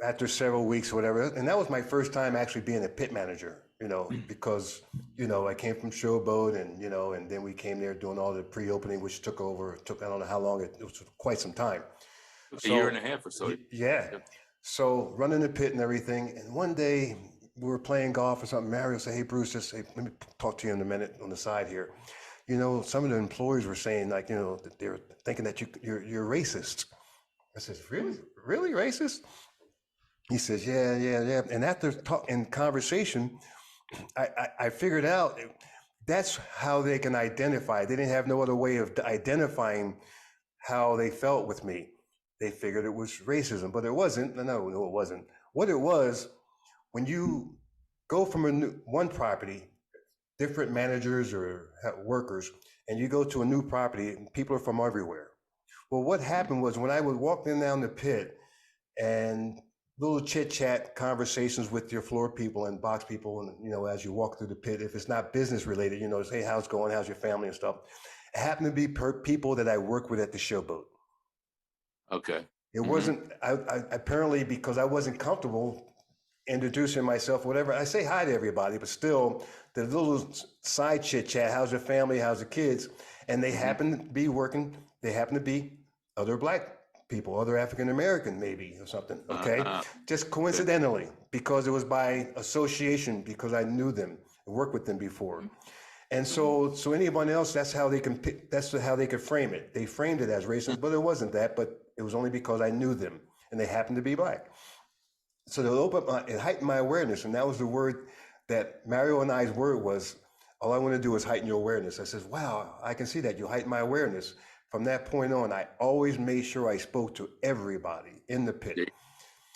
Speaker 1: after several weeks or whatever, and that was my first time actually being a pit manager, because, I came from Showboat and then we came there doing all the pre-opening, which took, I don't know how long, it was quite some time.
Speaker 4: A year and a half or so.
Speaker 1: Yeah. So running the pit and everything. And one day we were playing golf or something. Mario said, "Hey, Bruce, let me talk to you in a minute on the side here. Some of the employees were saying that they were thinking that you're racist." I said, Really racist? He says, yeah. And after in conversation, I figured out that's how they can identify. They didn't have no other way of identifying how they felt with me. They figured it was racism, but it wasn't. No, it wasn't. What it was, when you go from one property, different managers or workers, and you go to a new property, people are from everywhere. Well, what happened was when I would walk in down the pit and little chit chat conversations with your floor people and box people, and as you walk through the pit, if it's not business related, say, "How's it going? How's your family?" and stuff. It happened to be people that I work with at the Showboat.
Speaker 4: Okay.
Speaker 1: It wasn't. I apparently, because I wasn't comfortable introducing myself, whatever. I say hi to everybody, but still, the little side chit chat. How's your family? How's the kids? And they happen to be working. They happen to be other black people, other African American, maybe, or something. Okay, just coincidentally, because it was by association, because I knew them, worked with them before, and so anyone else, that's how they could frame it. They framed it as racist, but it wasn't that. But it was only because I knew them, and they happened to be black. So it heightened my awareness, and that was the word that Mario and I's word was. All I want to do is heighten your awareness. I said, "Wow, I can see that you heighten my awareness." From that point on, I always made sure I spoke to everybody in the pit.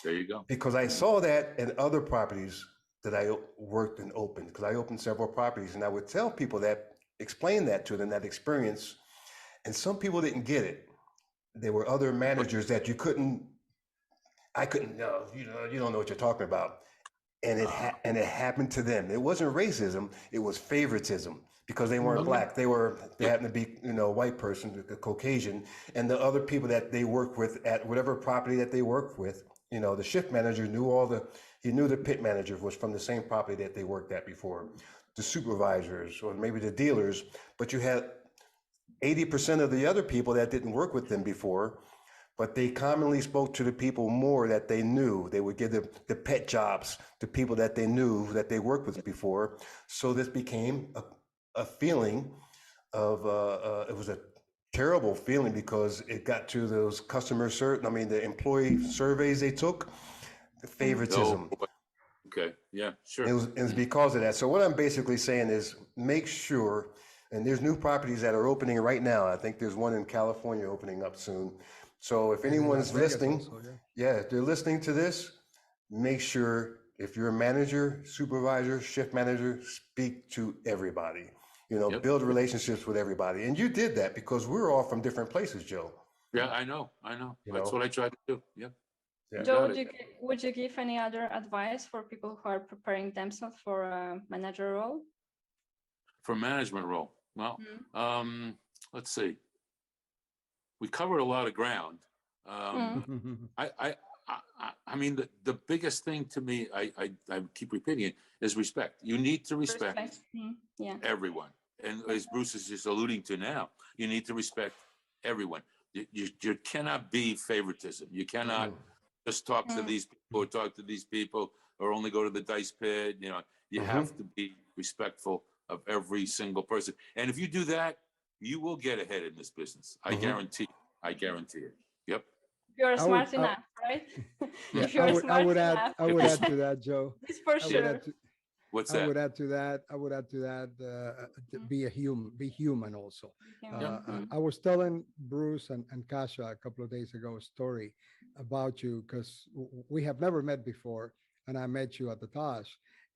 Speaker 4: There you go.
Speaker 1: Because I saw that in other properties that I worked and opened, because I opened several properties, and I would tell people that, explain that to them, that experience, and some people didn't get it. There were other managers that I couldn't know, you don't know what you're talking about. And it happened to them. It wasn't racism, it was favoritism. Because they weren't black, they happened to be, white person, Caucasian, and the other people that they worked with at whatever property that they worked with, the shift manager he knew the pit manager was from the same property that they worked at before, the supervisors, or maybe the dealers, but you had 80% of the other people that didn't work with them before, but they commonly spoke to the people more that they knew. They would give the pet jobs to people that they knew that they worked with before. So this became a feeling of it was a terrible feeling, because it got to those the employee surveys they took, the favoritism.
Speaker 4: Oh, okay, yeah, sure.
Speaker 1: It was because of that. So what I'm basically saying is, make sure, and there's new properties that are opening right now. I think there's one in California opening up soon. So if anyone's listening, if they're listening to this, make sure if you're a manager, supervisor, shift manager, speak to everybody. Build relationships with everybody. And you did that because we're all from different places, Joe.
Speaker 4: Yeah, I know. That's what I try to do. Yep.
Speaker 1: Yeah.
Speaker 2: Joe, would you give any other advice for people who are preparing themselves for a manager role?
Speaker 4: For management role? Well, let's see. We covered a lot of ground. I mean, the biggest thing to me, I keep repeating it, is respect. You need to respect. Everyone. And as Bruce is just alluding to now, you need to respect everyone. You cannot be favoritism. You cannot just talk to these people or talk to these people or only go to the dice pit. You have to be respectful of every single person. And if you do that, you will get ahead in this business. I guarantee it. Yep.
Speaker 2: You're smart enough, right?
Speaker 3: Yeah,
Speaker 2: If you're
Speaker 3: I would add to that, Joe.
Speaker 2: This for sure.
Speaker 4: What's that?
Speaker 3: I would add to that. Be human also. I was telling Bruce and Kasha a couple of days ago a story about you because we have never met before, and I met you at the Taj,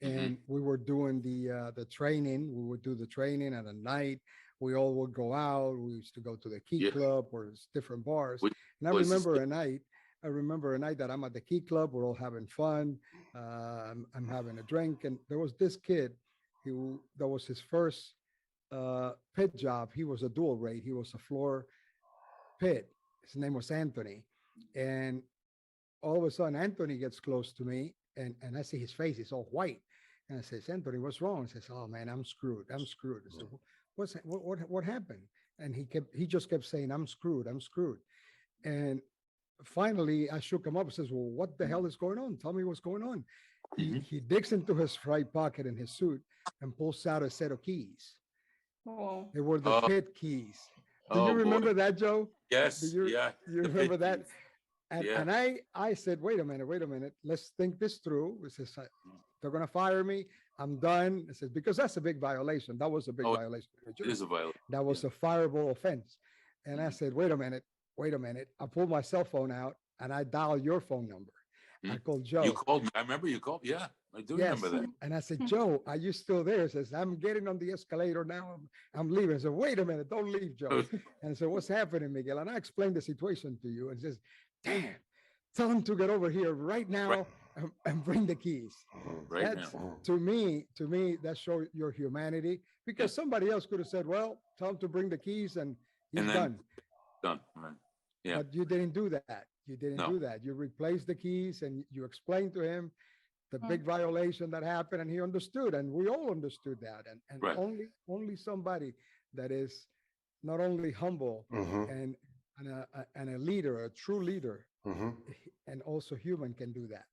Speaker 3: and we were doing the training. We would do the training at a night. We all would go out. We used to go to the Key Club or different bars. And I remember a night that I'm at the Key Club. We're all having fun. I'm having a drink, and there was this kid that was his first pit job. He was a dual rate. He was a floor pit. His name was Anthony, and all of a sudden Anthony gets close to me, and I see his face. He's all white, and I says, "Anthony, what's wrong?" He says, "Oh man, I'm screwed. I said, what happened?" And he just kept saying, "I'm screwed. And finally, I shook him up and says, "Well, what the hell is going on? Tell me what's going on." He digs into his right pocket in his suit and pulls out a set of keys.
Speaker 2: Oh.
Speaker 3: They were the pit keys. Do you remember that, Joe?
Speaker 4: Yes.
Speaker 3: You remember that?
Speaker 4: Keys.
Speaker 3: And I said, wait a minute. Let's think this through. It says, they're going to fire me. I'm done. It says, because that's a big violation. That was a big violation.
Speaker 4: It is a violation.
Speaker 3: That was a fireable offense. And I said, wait a minute. I pulled my cell phone out and I dialed your phone number. I called Joe.
Speaker 4: You called me. I remember you called. Yeah, I do remember that.
Speaker 3: And I said, "Joe, are you still there?" He says, "I'm getting on the escalator now. I'm leaving." I said, "Wait a minute, don't leave, Joe." And I said, "What's happening, Miguel?" And I explained the situation to you and says, "Damn, tell him to get over here right now and bring the keys." To me, that shows your humanity, because somebody else could have said, "Well, tell him to bring the keys and he's done."
Speaker 4: Done. Right. Yeah.
Speaker 3: But you didn't do that. You didn't do that. You replaced the keys and you explained to him the big violation that happened, and he understood, and we all understood that. And only somebody that is not only humble and a leader, a true leader, and also human can do that.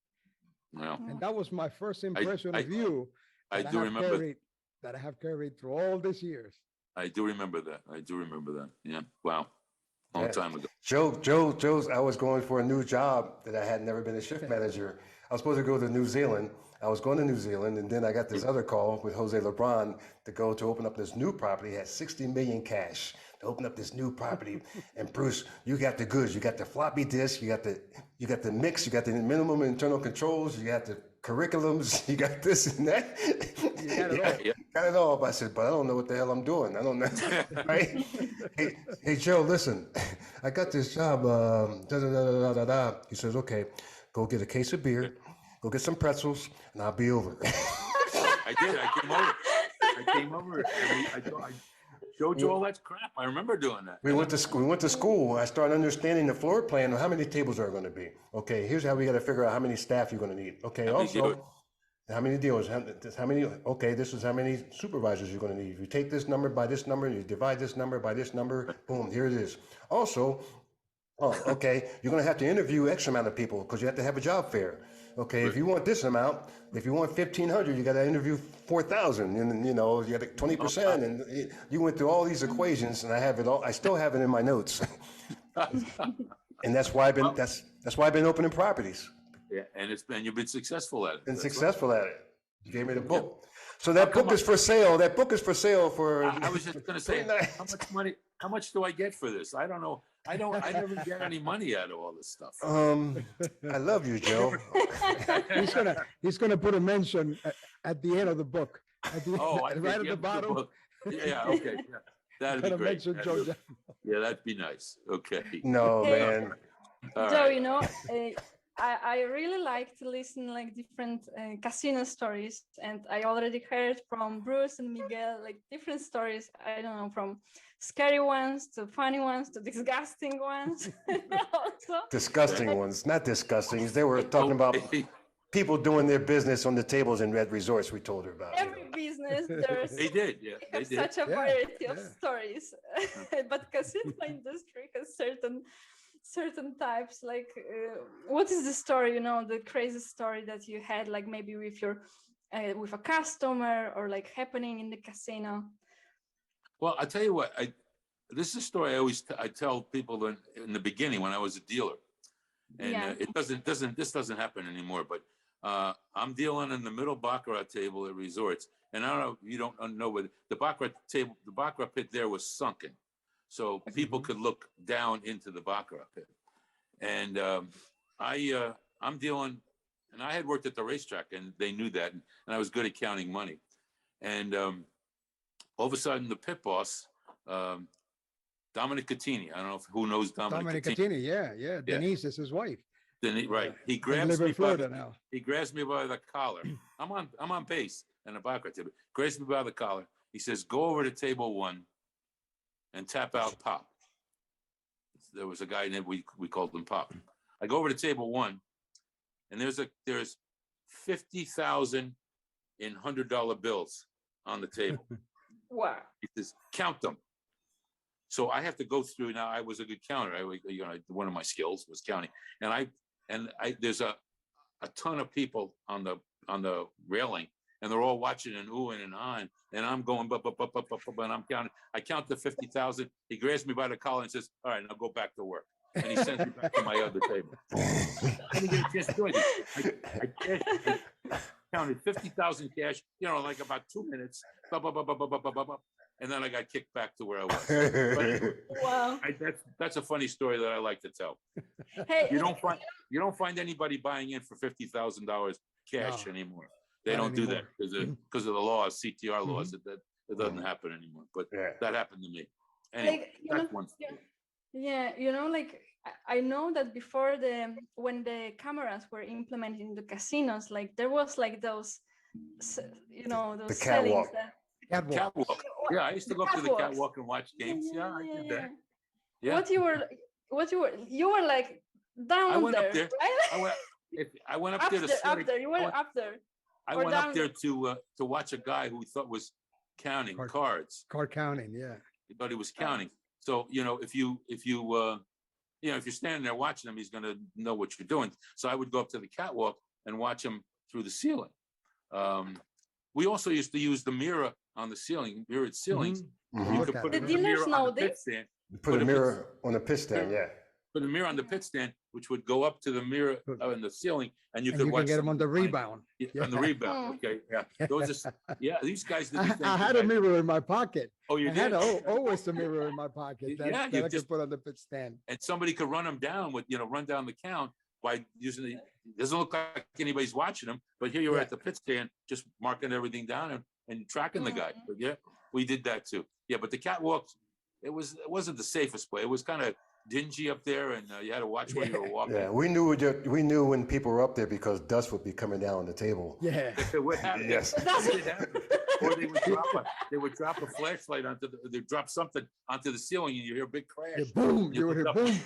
Speaker 4: Wow.
Speaker 3: And that was my first impression of you.
Speaker 4: I do remember
Speaker 3: that I have carried through all these years.
Speaker 4: I do remember that. Yeah. Wow. Long time ago.
Speaker 1: Joe's, I was going for a new job that I had never been a shift manager. I was supposed to go to New Zealand. I was going to New Zealand, and then I got this other call with Jose LeBron to open up this new property. He had 60 million cash to open up this new property. And Bruce, you got the goods. You got the floppy disk. You got the mix. You got the minimum internal controls. You got the curriculums. You got this and that.
Speaker 3: You got it all.
Speaker 4: Yeah.
Speaker 1: Got it all. But I said, but I don't know what the hell I'm doing. I don't know. Right? Hey, Joe, listen. I got this job. He says, okay, go get a case of beer, go get some pretzels, and I'll be over.
Speaker 4: I did. I came over. I showed you all that crap. I remember doing that.
Speaker 1: We went to school. I started understanding the floor plan of how many tables are going to be. Okay, here's how we got to figure out how many staff you're going to need. Okay, how many dealers? How many? Okay, this is how many supervisors you're going to need. If you take this number by this number, you divide this number by this number. Boom, here it is. Also, okay, you're going to have to interview X amount of people because you have to have a job fair. Okay, if you want this amount, if you want 1,500, you got to interview 4,000, and you got 20%, and you went through all these equations, and I have it all. I still have it in my notes, and that's why I've been opening properties.
Speaker 4: Yeah, and you've been successful at it.
Speaker 1: At it. You gave me the book. Yep. So that book is for sale. That book is for sale for.
Speaker 4: I was just going to say, how much do I get for this? I don't know. I never get any money out of all this stuff.
Speaker 1: I love you, Joe.
Speaker 3: He's gonna put a mention at the end of the book. Right at the bottom.
Speaker 4: Yeah, okay. Yeah. That'd be
Speaker 3: Gonna
Speaker 4: great.
Speaker 3: mention Joe Giamo.
Speaker 4: Yeah, that'd be nice. Okay.
Speaker 1: No,
Speaker 2: Hey,
Speaker 1: man.
Speaker 4: All
Speaker 2: Joe,
Speaker 4: right.
Speaker 2: you know, I really like to listen like different casino stories, and I already heard from Bruce and Miguel like different stories. I don't know, from scary ones to funny ones to disgusting ones. Also,
Speaker 1: Disgusting ones, not disgusting. They were talking about people doing their business on the tables in red resorts. We told her about.
Speaker 2: every business there's
Speaker 4: They did, yeah.
Speaker 2: they
Speaker 4: They
Speaker 2: have
Speaker 4: did.
Speaker 2: such a variety of
Speaker 3: yeah.
Speaker 2: stories, but casino industry has certain types. Like, what is the story? You know, the crazy story that you had, like maybe with your with a customer or like happening in the casino.
Speaker 4: Well, I tell you what, this is a story I tell people in the beginning when I was a dealer, and
Speaker 2: Yeah.
Speaker 4: this doesn't happen anymore. But I'm dealing in the middle baccarat table at resorts, and I don't know if you don't know, but the baccarat pit there was sunken, so people could look down into the baccarat pit. And I'm dealing, and I had worked at the racetrack, and they knew that, and I was good at counting money. And all of a sudden, the pit boss, Dominic Catini, I don't know who knows Dominic Catini.
Speaker 3: Yeah. Denise is his wife.
Speaker 4: Right. He
Speaker 3: They
Speaker 4: grabs
Speaker 3: live in
Speaker 4: me
Speaker 3: Florida now.
Speaker 4: He grabs me by the collar. I'm on base in a baccarat table. Grabs me by the collar. He says, "Go over to table 1 and tap out Pop." There was a guy named we called him Pop. I go over to table 1, and there's 50,000 in $100 bills on the table.
Speaker 2: Wow.
Speaker 4: He says, "Count them." So I have to go through. Now I was a good counter. One of my skills was counting, and I there's a ton of people on the railing, and they're all watching and oohing and ahhing, and I'm going, and I'm counting. I count the 50,000. He grabs me by the collar and says, "All right, now go back to work." And he sends me back to my other table. I didn't get a chance to do anything. I counted 50,000 cash, like about 2 minutes, and then I got kicked back to where I was.
Speaker 2: Wow.
Speaker 4: That's a funny story that I like to tell.
Speaker 2: Hey,
Speaker 4: You don't find anybody buying in for $50,000 cash anymore. They
Speaker 3: Not
Speaker 4: don't do
Speaker 3: anymore.
Speaker 4: that because of the laws, CTR laws. It doesn't happen anymore. But that happened to me. Anyway, that's one story.
Speaker 2: Yeah, like I know that before when the cameras were implemented in the casinos, like there was like those
Speaker 1: The
Speaker 2: settings
Speaker 1: catwalk.
Speaker 2: that
Speaker 4: Catwalk. Yeah, I used to go up to the catwalk and watch games. Yeah, I did that. Yeah.
Speaker 2: You were like down
Speaker 4: I went
Speaker 2: there,
Speaker 4: up there.
Speaker 2: right?
Speaker 4: I went up there to
Speaker 2: up there. You went up there.
Speaker 4: I
Speaker 2: or
Speaker 4: went up
Speaker 2: down
Speaker 4: there to watch a guy who he thought was counting cards.
Speaker 3: Card counting, yeah.
Speaker 4: He thought he was counting. So if you're standing there watching him, he's going to know what you're doing. So I would go up to the catwalk and watch him through the ceiling. We also used to use the mirror on the ceiling, mirrored ceilings.
Speaker 1: Mhm.
Speaker 4: You could put
Speaker 2: The
Speaker 4: a
Speaker 2: dealers
Speaker 4: mirror
Speaker 2: know
Speaker 4: on the pit
Speaker 2: this?
Speaker 4: stand.
Speaker 1: Put a mirror on the pit stand, yeah.
Speaker 4: Put a mirror on the pit stand, which would go up to the mirror in the ceiling, and you
Speaker 3: And
Speaker 4: could
Speaker 3: you
Speaker 4: watch
Speaker 3: can get them on the
Speaker 4: somebody
Speaker 3: rebound.
Speaker 4: on the rebound. Okay, yeah, these guys did these things.
Speaker 3: I had a mirror in my pocket.
Speaker 4: Oh, you
Speaker 3: I
Speaker 4: did?
Speaker 3: had always a mirror in my pocket that
Speaker 4: you
Speaker 3: I
Speaker 4: just-
Speaker 3: could put on the pit stand.
Speaker 4: And somebody could run them down run down the count by using it doesn't look like anybody's watching them, but here you are at the pit stand, just marking everything down and tracking the guy. But yeah, we did that too. Yeah, but the catwalk, it wasn't the safest way. It was kind of dingy up there, and you had to watch where you were walking.
Speaker 1: Yeah, we knew when people were up there because dust would be coming down on the table.
Speaker 3: Yeah.
Speaker 4: What happened?
Speaker 1: Yes.
Speaker 4: It happened. Or they would drop a flashlight they drop something onto the ceiling, and you hear a big crash.
Speaker 3: Yeah, boom. You
Speaker 4: look
Speaker 3: would hear
Speaker 4: up.
Speaker 3: boom.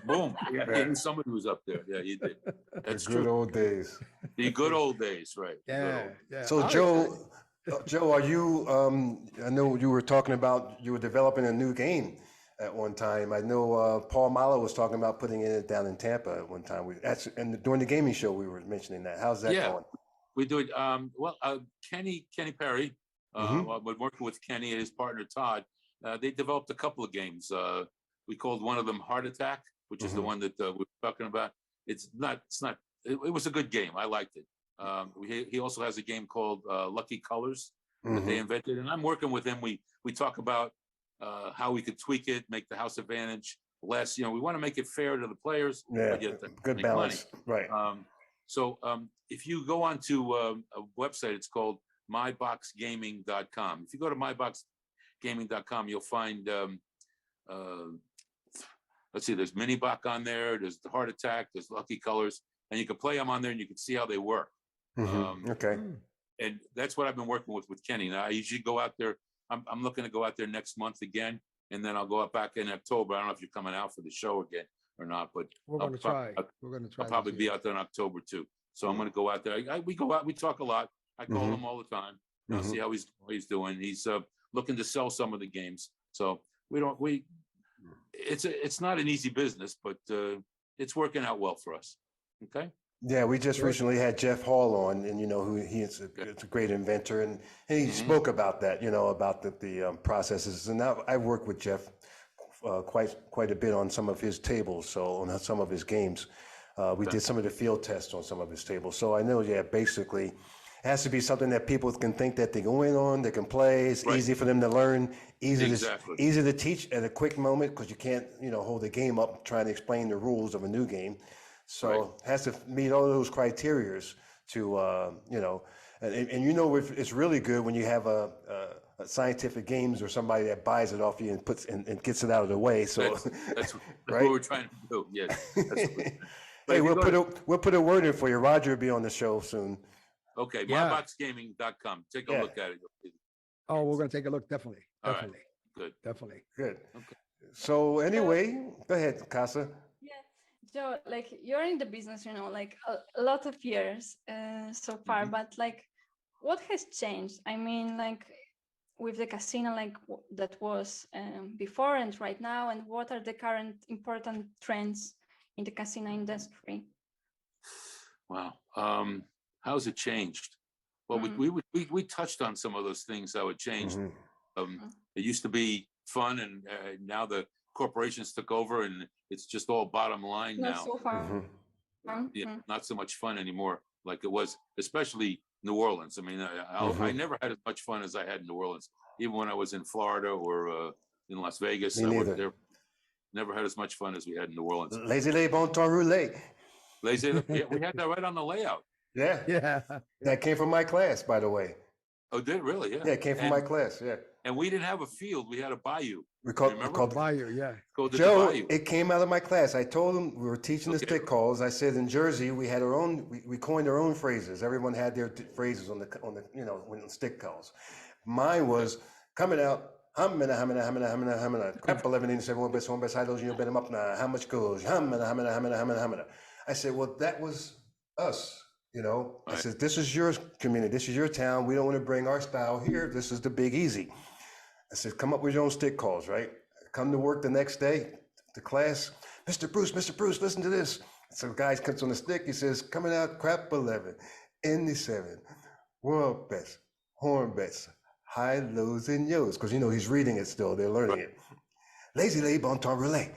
Speaker 4: Boom. Yeah, you knew somebody was up there. Yeah, you did. That's
Speaker 1: The good
Speaker 4: true.
Speaker 1: old days.
Speaker 4: The good old days, right. The good
Speaker 3: Yeah.
Speaker 4: old-
Speaker 3: Yeah.
Speaker 1: So Joe, are you? I know you were talking about you were developing a new game at one time. I know Paul Malo was talking about putting it down in Tampa at one time. And during the gaming show, we were mentioning that. How's that going?
Speaker 4: We do it. Kenny Perry, when working with Kenny and his partner Todd, they developed a couple of games. We called one of them Heart Attack, which is the one that we're talking about. It was a good game. I liked it. He also has a game called Lucky Colors that they invented, and I'm working with him. We talk about how we could tweak it, make the house advantage less. You know, we want to make it fair to the players.
Speaker 1: Yeah,
Speaker 4: but yet
Speaker 1: good
Speaker 4: make
Speaker 1: balance.
Speaker 4: money.
Speaker 1: Right.
Speaker 4: So if you go onto a website, it's called myboxgaming.com. If you go to myboxgaming.com, you'll find, let's see, there's Mini Bach on there, there's the Heart Attack, there's Lucky Colors, and you can play them on there and you can see how they work.
Speaker 1: Okay.
Speaker 4: And that's what I've been working with Kenny. Now, I usually go out there. I'm looking to go out there next month again, and then I'll go out back in October. I don't know if you're coming out for the show again or not, but
Speaker 3: We're going to try. We're going to try.
Speaker 4: I'll probably be out there in October too. So I'm going to go out there. We go out, we talk a lot. I call him all the time. I'll see how he's doing. He's looking to sell some of the games. So it's not an easy business, but it's working out well for us. Okay.
Speaker 1: Yeah, we just recently had Jeff Hall on, and who he's a great inventor, and he spoke about that, about the processes. And now I've worked with Jeff quite a bit on some of his tables, so on some of his games. We did some of the field tests on some of his tables. So I know, basically, it has to be something that people can think that they go in on, they can play. It's easy for them to learn, easy to teach at a quick moment, because you can't, hold the game up trying to explain the rules of a new game. So it has to meet all those criterias to, it's really good when you have a scientific games or somebody that buys it off you and puts and gets it out of the way. So
Speaker 4: that's
Speaker 1: right?
Speaker 4: what we're trying to do. Yes.
Speaker 1: Hey, we'll put a word in for you. Roger will be on the show soon.
Speaker 4: Okay, myboxgaming.com. Take a look at it.
Speaker 3: Oh, we're going to take a look. Definitely.
Speaker 4: All right. Good.
Speaker 3: Definitely.
Speaker 1: Good.
Speaker 4: Okay.
Speaker 1: So anyway, go ahead, Casa.
Speaker 2: Joe, like you're in the business, like a lot of years so far, but like what has changed? I mean, like with the casino, like that was before and right now, and what are the current important trends in the casino industry?
Speaker 4: Wow. How's it changed? Well, we touched on some of those things, how it changed. It used to be fun, and now the corporations took over, and it's just all bottom line now.
Speaker 2: So fun.
Speaker 4: Not so much fun anymore, like it was, especially New Orleans. I mean, I never had as much fun as I had in New Orleans, even when I was in Florida or in Las Vegas.
Speaker 1: Me neither.
Speaker 4: There, never had as much fun as we had in New Orleans.
Speaker 1: Laissez-les bon temps rouler.
Speaker 4: We had that right on the layout.
Speaker 1: Yeah. That came from my class, by the way.
Speaker 4: Oh, did it really? Yeah.
Speaker 1: Yeah, it came from my class. Yeah.
Speaker 4: And we didn't have a field; we had a bayou.
Speaker 1: We called
Speaker 3: bayou. Yeah.
Speaker 1: Joe, it came out of my class. I told them we were teaching the stick calls. I said in Jersey we had our own. We coined our own phrases. Everyone had their phrases on the when stick calls. Mine was coming out. Crap 1187 one best high those bet 'em up now. How much goes? I said, well, that was us. I said, this is your community. This is your town. We don't want to bring our style here. This is the Big Easy. I said, come up with your own stick calls, right? Come to work the next day, to class. Mr. Bruce, listen to this. So the guy comes on the stick. He says, coming out crap 11, Indy 7, world best, horn bets, high, lows, and yo's. Because, he's reading it still. They're learning it. Lazy lay, bon temps relay.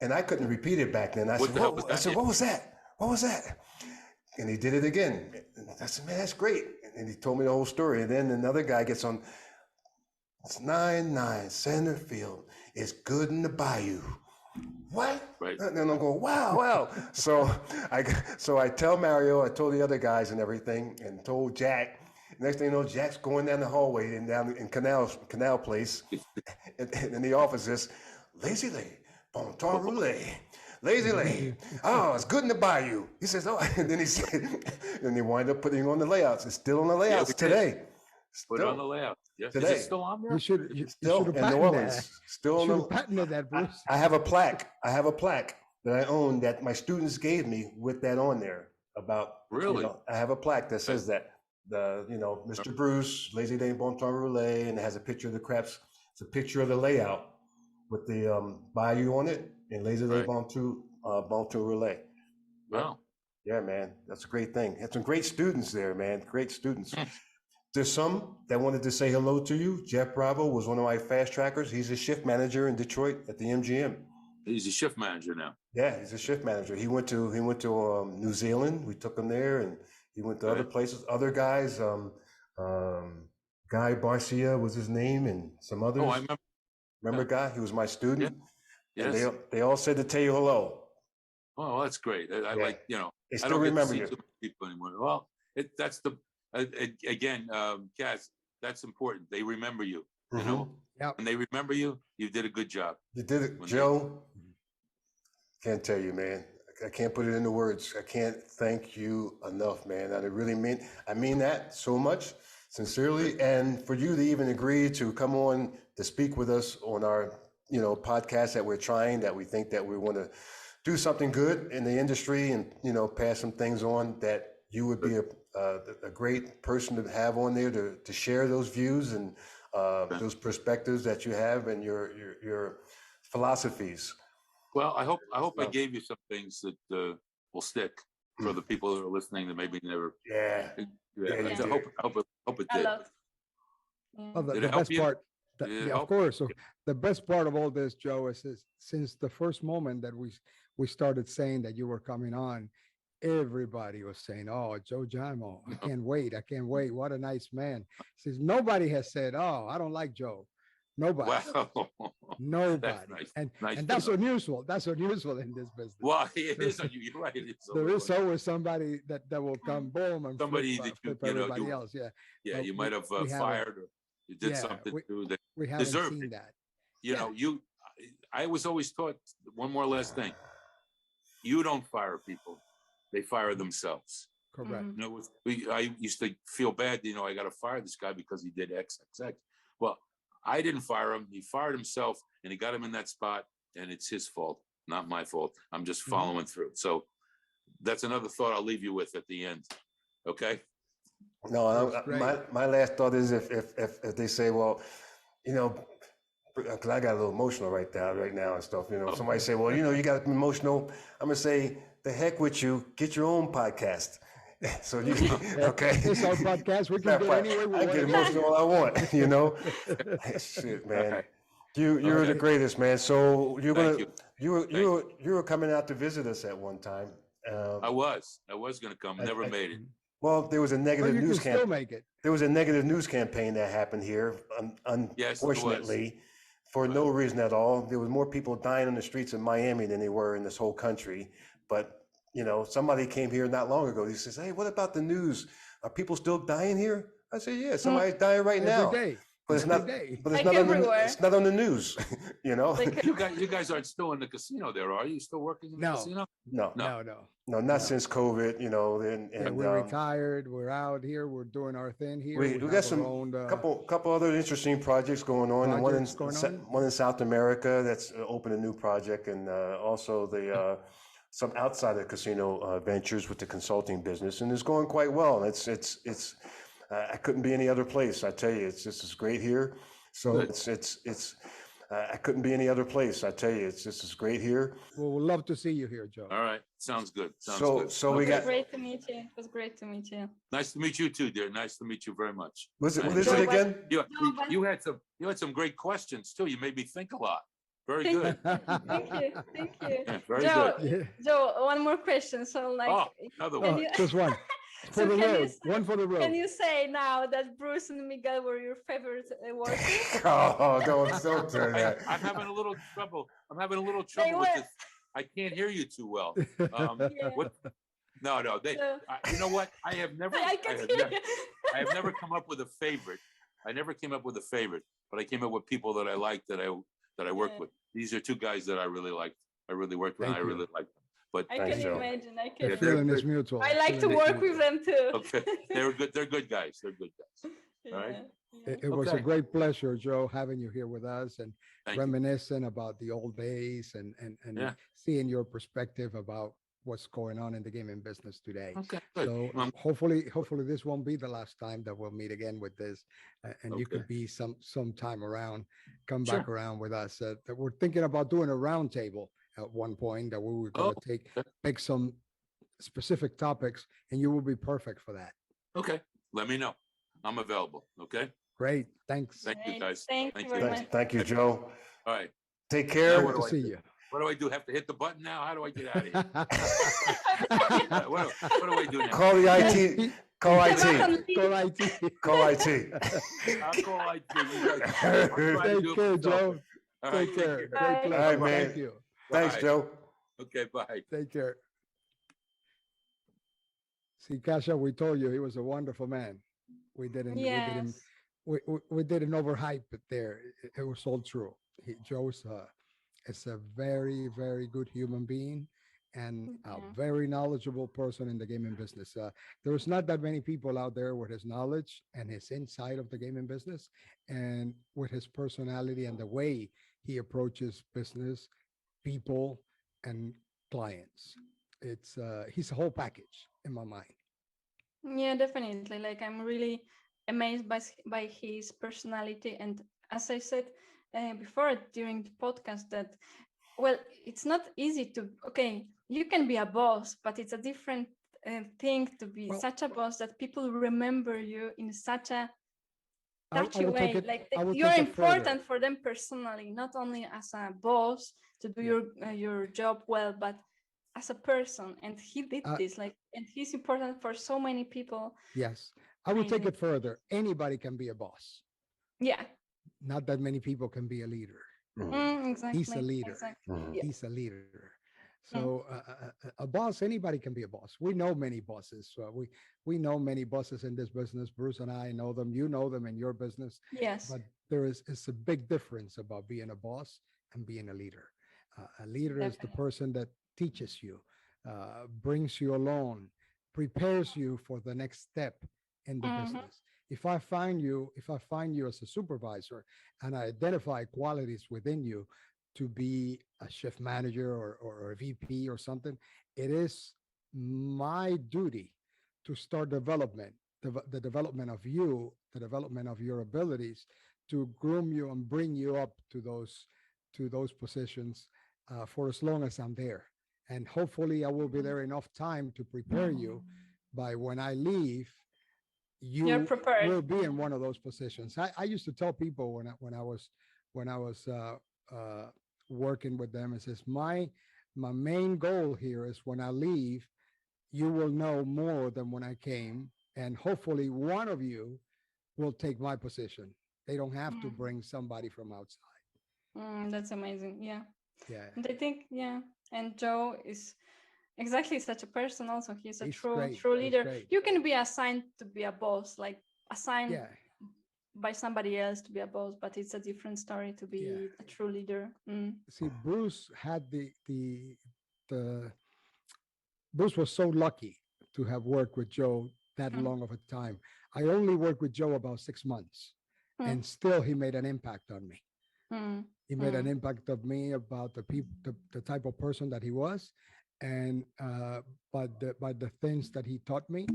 Speaker 1: And I couldn't repeat it back then. I said, what was that? What was that? And he did it again. I said, man, that's great. And he told me the whole story. And then another guy gets on, it's 9-9 center field. It's good in the bayou. What?
Speaker 4: Right.
Speaker 1: And then I'm going, wow. So I tell Mario, I told the other guys and everything, and told Jack. Next thing you know, Jack's going down the hallway and down in Canal Place. And the office is, lazy lay, bon temps roulé. Lazy lay. Oh, it's good in the bayou. He says, oh, and then he said, and he wind up putting on the layouts. It's still on the layouts today.
Speaker 4: Put it on the layout. Yeah.
Speaker 1: Today.
Speaker 4: Is it still on there?
Speaker 3: You should
Speaker 1: Still in New Orleans. Still in New Orleans.
Speaker 3: Patented that, Bruce.
Speaker 1: I have a plaque that I own that my students gave me with that on there about.
Speaker 4: Really?
Speaker 1: I have a plaque that says that Mr. Bruce, Lazy Day Bon Temps Roulé, and it has a picture of the craps. It's a picture of the layout with the bayou on it and Lazy Day Bon Temps Roulé.
Speaker 4: Wow.
Speaker 1: Yeah, man, that's a great thing. Had some great students there, man. Great students. There's some that wanted to say hello to you. Jeff Bravo was one of my fast trackers. He's a shift manager in Detroit at the MGM.
Speaker 4: He's a shift manager now.
Speaker 1: Yeah, he's a shift manager. He went to New Zealand. We took him there, and he went to other places. Other guys, Guy Barcia was his name, and some others.
Speaker 4: Oh, I remember.
Speaker 1: Remember Guy? He was my student. And
Speaker 4: Yes.
Speaker 1: they all said to tell you hello.
Speaker 4: Oh, well, that's great. I like,
Speaker 1: They
Speaker 4: I
Speaker 1: still
Speaker 4: don't get to
Speaker 1: remember
Speaker 4: see
Speaker 1: you.
Speaker 4: too many people anymore. Well, that's again, Kaz, that's important. They remember you, you know,
Speaker 3: Yep.
Speaker 4: and they remember you. You did a good job.
Speaker 1: You did it,
Speaker 4: When
Speaker 1: Joe. Can't tell you, man. I can't put it into words. I can't thank you enough, man. I mean that so much, sincerely. And for you to even agree to come on to speak with us on our, podcast that we're trying, that we think that we want to do something good in the industry and, pass some things on, that you would be a great person to have on there to share those views and those perspectives that you have and your philosophies.
Speaker 4: Well, I hope I gave you some things that will stick for the people that are listening that maybe never.
Speaker 1: Yeah.
Speaker 4: I hope it did.
Speaker 3: Well,
Speaker 4: Did
Speaker 3: the
Speaker 4: it help
Speaker 3: best
Speaker 4: you?
Speaker 3: part,
Speaker 4: Did it
Speaker 3: of
Speaker 4: help?
Speaker 3: course. So the best part of all this, Joe, is since the first moment that we started saying that you were coming on, everybody was saying, "Oh, Joe Giamo, I can't wait. I can't wait. What a nice man." Says nobody has said, "Oh, I don't like Joe." Nobody.
Speaker 4: Wow.
Speaker 3: Nobody.
Speaker 4: That's nice.
Speaker 3: And
Speaker 4: Nice
Speaker 3: and
Speaker 4: to
Speaker 3: that's
Speaker 4: know.
Speaker 3: unusual. That's unusual in this business.
Speaker 4: Well, it is. You're right. It is.
Speaker 3: There is always somebody that will come boom and
Speaker 4: Somebody
Speaker 3: flip,
Speaker 4: that you,
Speaker 3: flip everybody else. Yeah.
Speaker 4: Yeah,
Speaker 3: But
Speaker 4: you might have
Speaker 3: we haven't-
Speaker 4: fired or you did
Speaker 3: yeah,
Speaker 4: something too that
Speaker 3: we haven't
Speaker 4: deserved
Speaker 3: seen
Speaker 4: it.
Speaker 3: that.
Speaker 4: I was always taught one more last thing. You don't fire people; they fire themselves.
Speaker 3: Correct.
Speaker 4: I used to feel bad. I got to fire this guy because he did X, X, X. Well, I didn't fire him. He fired himself, and he got him in that spot, and it's his fault, not my fault. I'm just following through. So that's another thought I'll leave you with at the end. Okay.
Speaker 1: No,
Speaker 3: That's great.
Speaker 1: my last thought is if they say, well, because I got a little emotional right now and stuff. Somebody say, well, you got emotional. I'm gonna say, the heck with you. Get your own podcast. So you okay?
Speaker 3: It's our podcast. We can get anywhere we
Speaker 1: I
Speaker 3: want.
Speaker 1: get emotional all I want. Shit, man. You're the greatest, man. So you were coming out to visit us at one time.
Speaker 4: I was going to come. Never made it.
Speaker 1: Well, there was a negative
Speaker 3: you
Speaker 1: news
Speaker 3: can still
Speaker 1: campaign.
Speaker 3: make it.
Speaker 1: There was a negative news campaign that happened here, unfortunately, for no reason at all. There was more people dying on the streets of Miami than they were in this whole country. But somebody came here not long ago. He says, "Hey, what about the news? Are people still dying here?" I said, "Yeah, somebody's dying right now."
Speaker 3: Every day.
Speaker 1: But it's
Speaker 3: Every
Speaker 1: not.
Speaker 3: day.
Speaker 1: But it's
Speaker 2: Like
Speaker 1: not on
Speaker 2: everywhere.
Speaker 1: it's not on the news.
Speaker 4: You guys aren't still in the casino there, are you? Still working in the casino?
Speaker 1: No, not since COVID. And
Speaker 3: we're retired. We're out here. We're doing our thing here.
Speaker 1: we got some couple other interesting projects going on. And one in South America that's opened a new project, and also the some outside of casino ventures with the consulting business, and it's going quite well. It's I couldn't be any other place. I tell you, it's just as great here. So it's I couldn't be any other place. I tell you, it's just as great here.
Speaker 3: Well, we'd love to see you here, Joe.
Speaker 4: All right. Sounds good.
Speaker 1: So we
Speaker 2: It
Speaker 1: got.
Speaker 2: was great to meet you. It was great to meet you.
Speaker 4: Nice to meet you too, dear. Nice to meet you very much.
Speaker 1: What is it again?
Speaker 4: You had some great questions too. You made me think a lot. Very good.
Speaker 2: Thank you.
Speaker 4: Yeah, very
Speaker 2: Joe,
Speaker 4: good.
Speaker 2: Joe, one more question. So
Speaker 4: Another
Speaker 2: can
Speaker 4: one.
Speaker 2: you-
Speaker 3: Just one. For the road. One for the road.
Speaker 2: Can you say now that Bruce and Miguel were your favorite workers?
Speaker 1: Oh, don't do that.
Speaker 4: I'm having a little trouble. With this. I can't hear you too well. What? No. You know what? I have never.
Speaker 2: I can hear you.
Speaker 4: I have never come up with a favorite. I never came up with a favorite, but I came up with people that I liked that I worked with. These are two guys that I really liked. I really worked with. I really liked them. But
Speaker 2: I can imagine.
Speaker 3: The feeling is mutual.
Speaker 2: I like to work with them too.
Speaker 4: Okay, they're good. They're good guys. All right.
Speaker 3: It was a great pleasure, Joe, having you here with us and reminiscing about the old days and seeing your perspective about what's going on in the gaming business today.
Speaker 4: Okay, good.
Speaker 3: So hopefully this won't be the last time that we'll meet again with this, and you could be some time around, come back around with us. That we're thinking about doing a roundtable at one point that we were going to pick some specific topics, and you will be perfect for that.
Speaker 4: Okay, let me know. I'm available. Okay.
Speaker 3: Great. Thanks.
Speaker 4: Thank you, guys.
Speaker 2: Thank you very much.
Speaker 1: Thank you, Joe.
Speaker 4: All right.
Speaker 1: Take care.
Speaker 3: Good to see you.
Speaker 4: What do I do? Have to hit the button now? How do I get out of here? What do I do now?
Speaker 1: Call the IT. Call IT.
Speaker 3: Call IT.
Speaker 1: Call IT.
Speaker 4: I'll call IT. You guys.
Speaker 3: Take care, Joe.
Speaker 4: All right,
Speaker 3: Take care.
Speaker 2: Bye.
Speaker 3: Great pleasure.
Speaker 1: All right, man.
Speaker 3: Thank you.
Speaker 1: Thanks,
Speaker 4: Bye.
Speaker 1: Joe.
Speaker 4: Okay, bye.
Speaker 3: Take care. See, Kasha, we told you he was a wonderful man. We didn't.
Speaker 2: Yes.
Speaker 3: We didn't overhype it there. It was all true. Joe's is a very, very good human being and a very knowledgeable person in the gaming business. There's not that many people out there with his knowledge and his insight of the gaming business and with his personality and the way he approaches business, people, and clients. It's he's a whole package in my mind.
Speaker 2: Yeah, definitely. Like I'm really amazed by his personality, and as I said before during the podcast, that well, it's not easy to. Okay, you can be a boss, but it's a different thing to be such a boss that people remember you in such a touchy way. Like you're important for them personally, not only as a boss to do your job well, but as a person. And he did this, like, and he's important for so many people.
Speaker 3: Yes, I would take it further. Anybody can be a boss.
Speaker 2: Yeah.
Speaker 3: Not that many people can be a leader.
Speaker 2: Exactly.
Speaker 3: He's a leader.
Speaker 2: Exactly.
Speaker 3: He's a leader. So a boss, anybody can be a boss. We know many bosses. We know many bosses in this business. Bruce and I know them. You know them in your business.
Speaker 2: Yes.
Speaker 3: But it's a big difference about being a boss and being a leader. A leader is the person that teaches you, brings you along, prepares you for the next step in the business. If I find you as a supervisor and I identify qualities within you to be a shift manager or a VP or something, it is my duty to start the development of you, the development of your abilities, to groom you and bring you up to those positions for as long as I'm there. And hopefully I will be there enough time to prepare you by when I leave, you will be in one of those positions. I used to tell people when I was working with them, it says my main goal here is when I leave, you will know more than when I came, and hopefully one of you will take my position. They don't have to bring somebody from outside.
Speaker 2: That's amazing. Yeah.
Speaker 3: And
Speaker 2: I think and Joe is exactly such a person. Also, he's a true leader. You can be assigned to be a boss, like assigned by somebody else to be a boss, but it's a different story to be a true leader.
Speaker 3: See, Bruce had Bruce was so lucky to have worked with Joe that long of a time. I only worked with Joe about 6 months, and still he made an impact on me. He made an impact on me about the type of person that he was, and by the things that he taught me.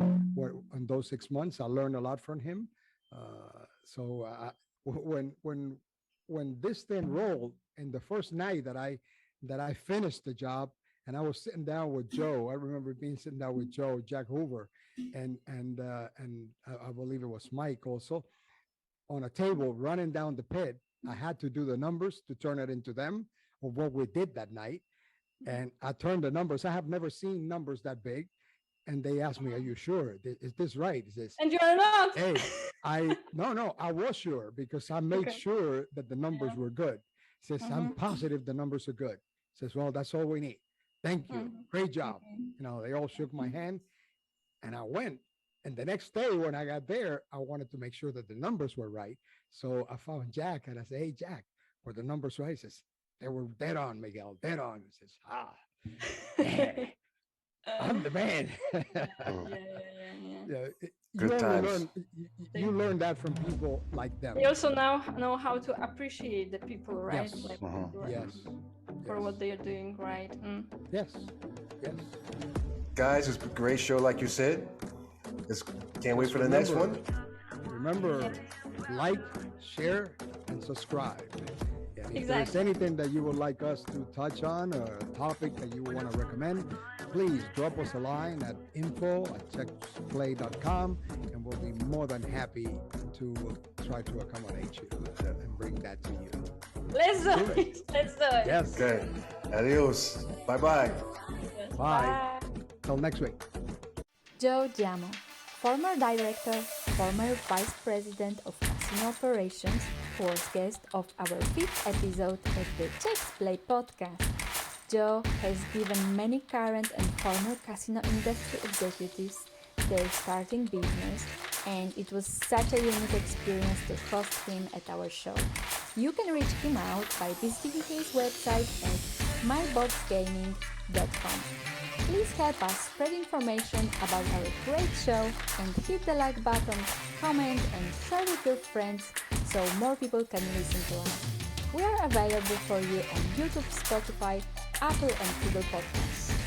Speaker 3: In those 6 months, I learned a lot from him. So when this thing rolled, and the first night that I finished the job, and I was sitting down with Joe. I remember sitting down with Joe, Jack Hoover, and I believe it was Mike also, on a table running down the pit. I had to do the numbers to turn it into them of what we did that night. And I turned the numbers. I have never seen numbers that big. And they asked me, "Are you sure? Is this right?" Says,
Speaker 2: and you're not.
Speaker 3: Hey, I was sure because I made sure that the numbers were good. Says, I'm positive the numbers are good. Says, well, that's all we need. Thank you. Great job. They all shook my hand, and I went. And the next day when I got there, I wanted to make sure that the numbers were right. So I found Jack and I said, "Hey, Jack, were the numbers right?" He says, "They were dead on, Miguel, dead on." He says, I'm the man.
Speaker 1: Good times.
Speaker 3: You learn that from people like them.
Speaker 2: They also now know how to appreciate the people, right?
Speaker 3: Yes.
Speaker 2: Like,
Speaker 3: For
Speaker 2: what they are doing, right?
Speaker 3: Yes.
Speaker 1: Guys, it's a great show, like you said. Can't wait for the next one.
Speaker 3: Remember, like, share, and subscribe. And if there's anything that you would like us to touch on, or a topic that you want to recommend, please drop us a line at info@chequesplay.com, and we'll be more than happy to try to accommodate you and bring that to you.
Speaker 2: Let's do it. Let's do it.
Speaker 3: Yes.
Speaker 1: Okay. Adios. Bye-bye.
Speaker 3: Bye. Till next week.
Speaker 5: Joe Giamo, former director, former vice president of casino operations, fourth guest of our fifth episode of the Cheques Play podcast. Joe has given many current and former casino industry executives their starting business, and it was such a unique experience to host him at our show. You can reach him out by visiting his website at myboxgaming.com. Please help us spread information about our great show and hit the like button, comment and share with your friends so more people can listen to us. We are available for you on YouTube, Spotify, Apple and Google Podcasts.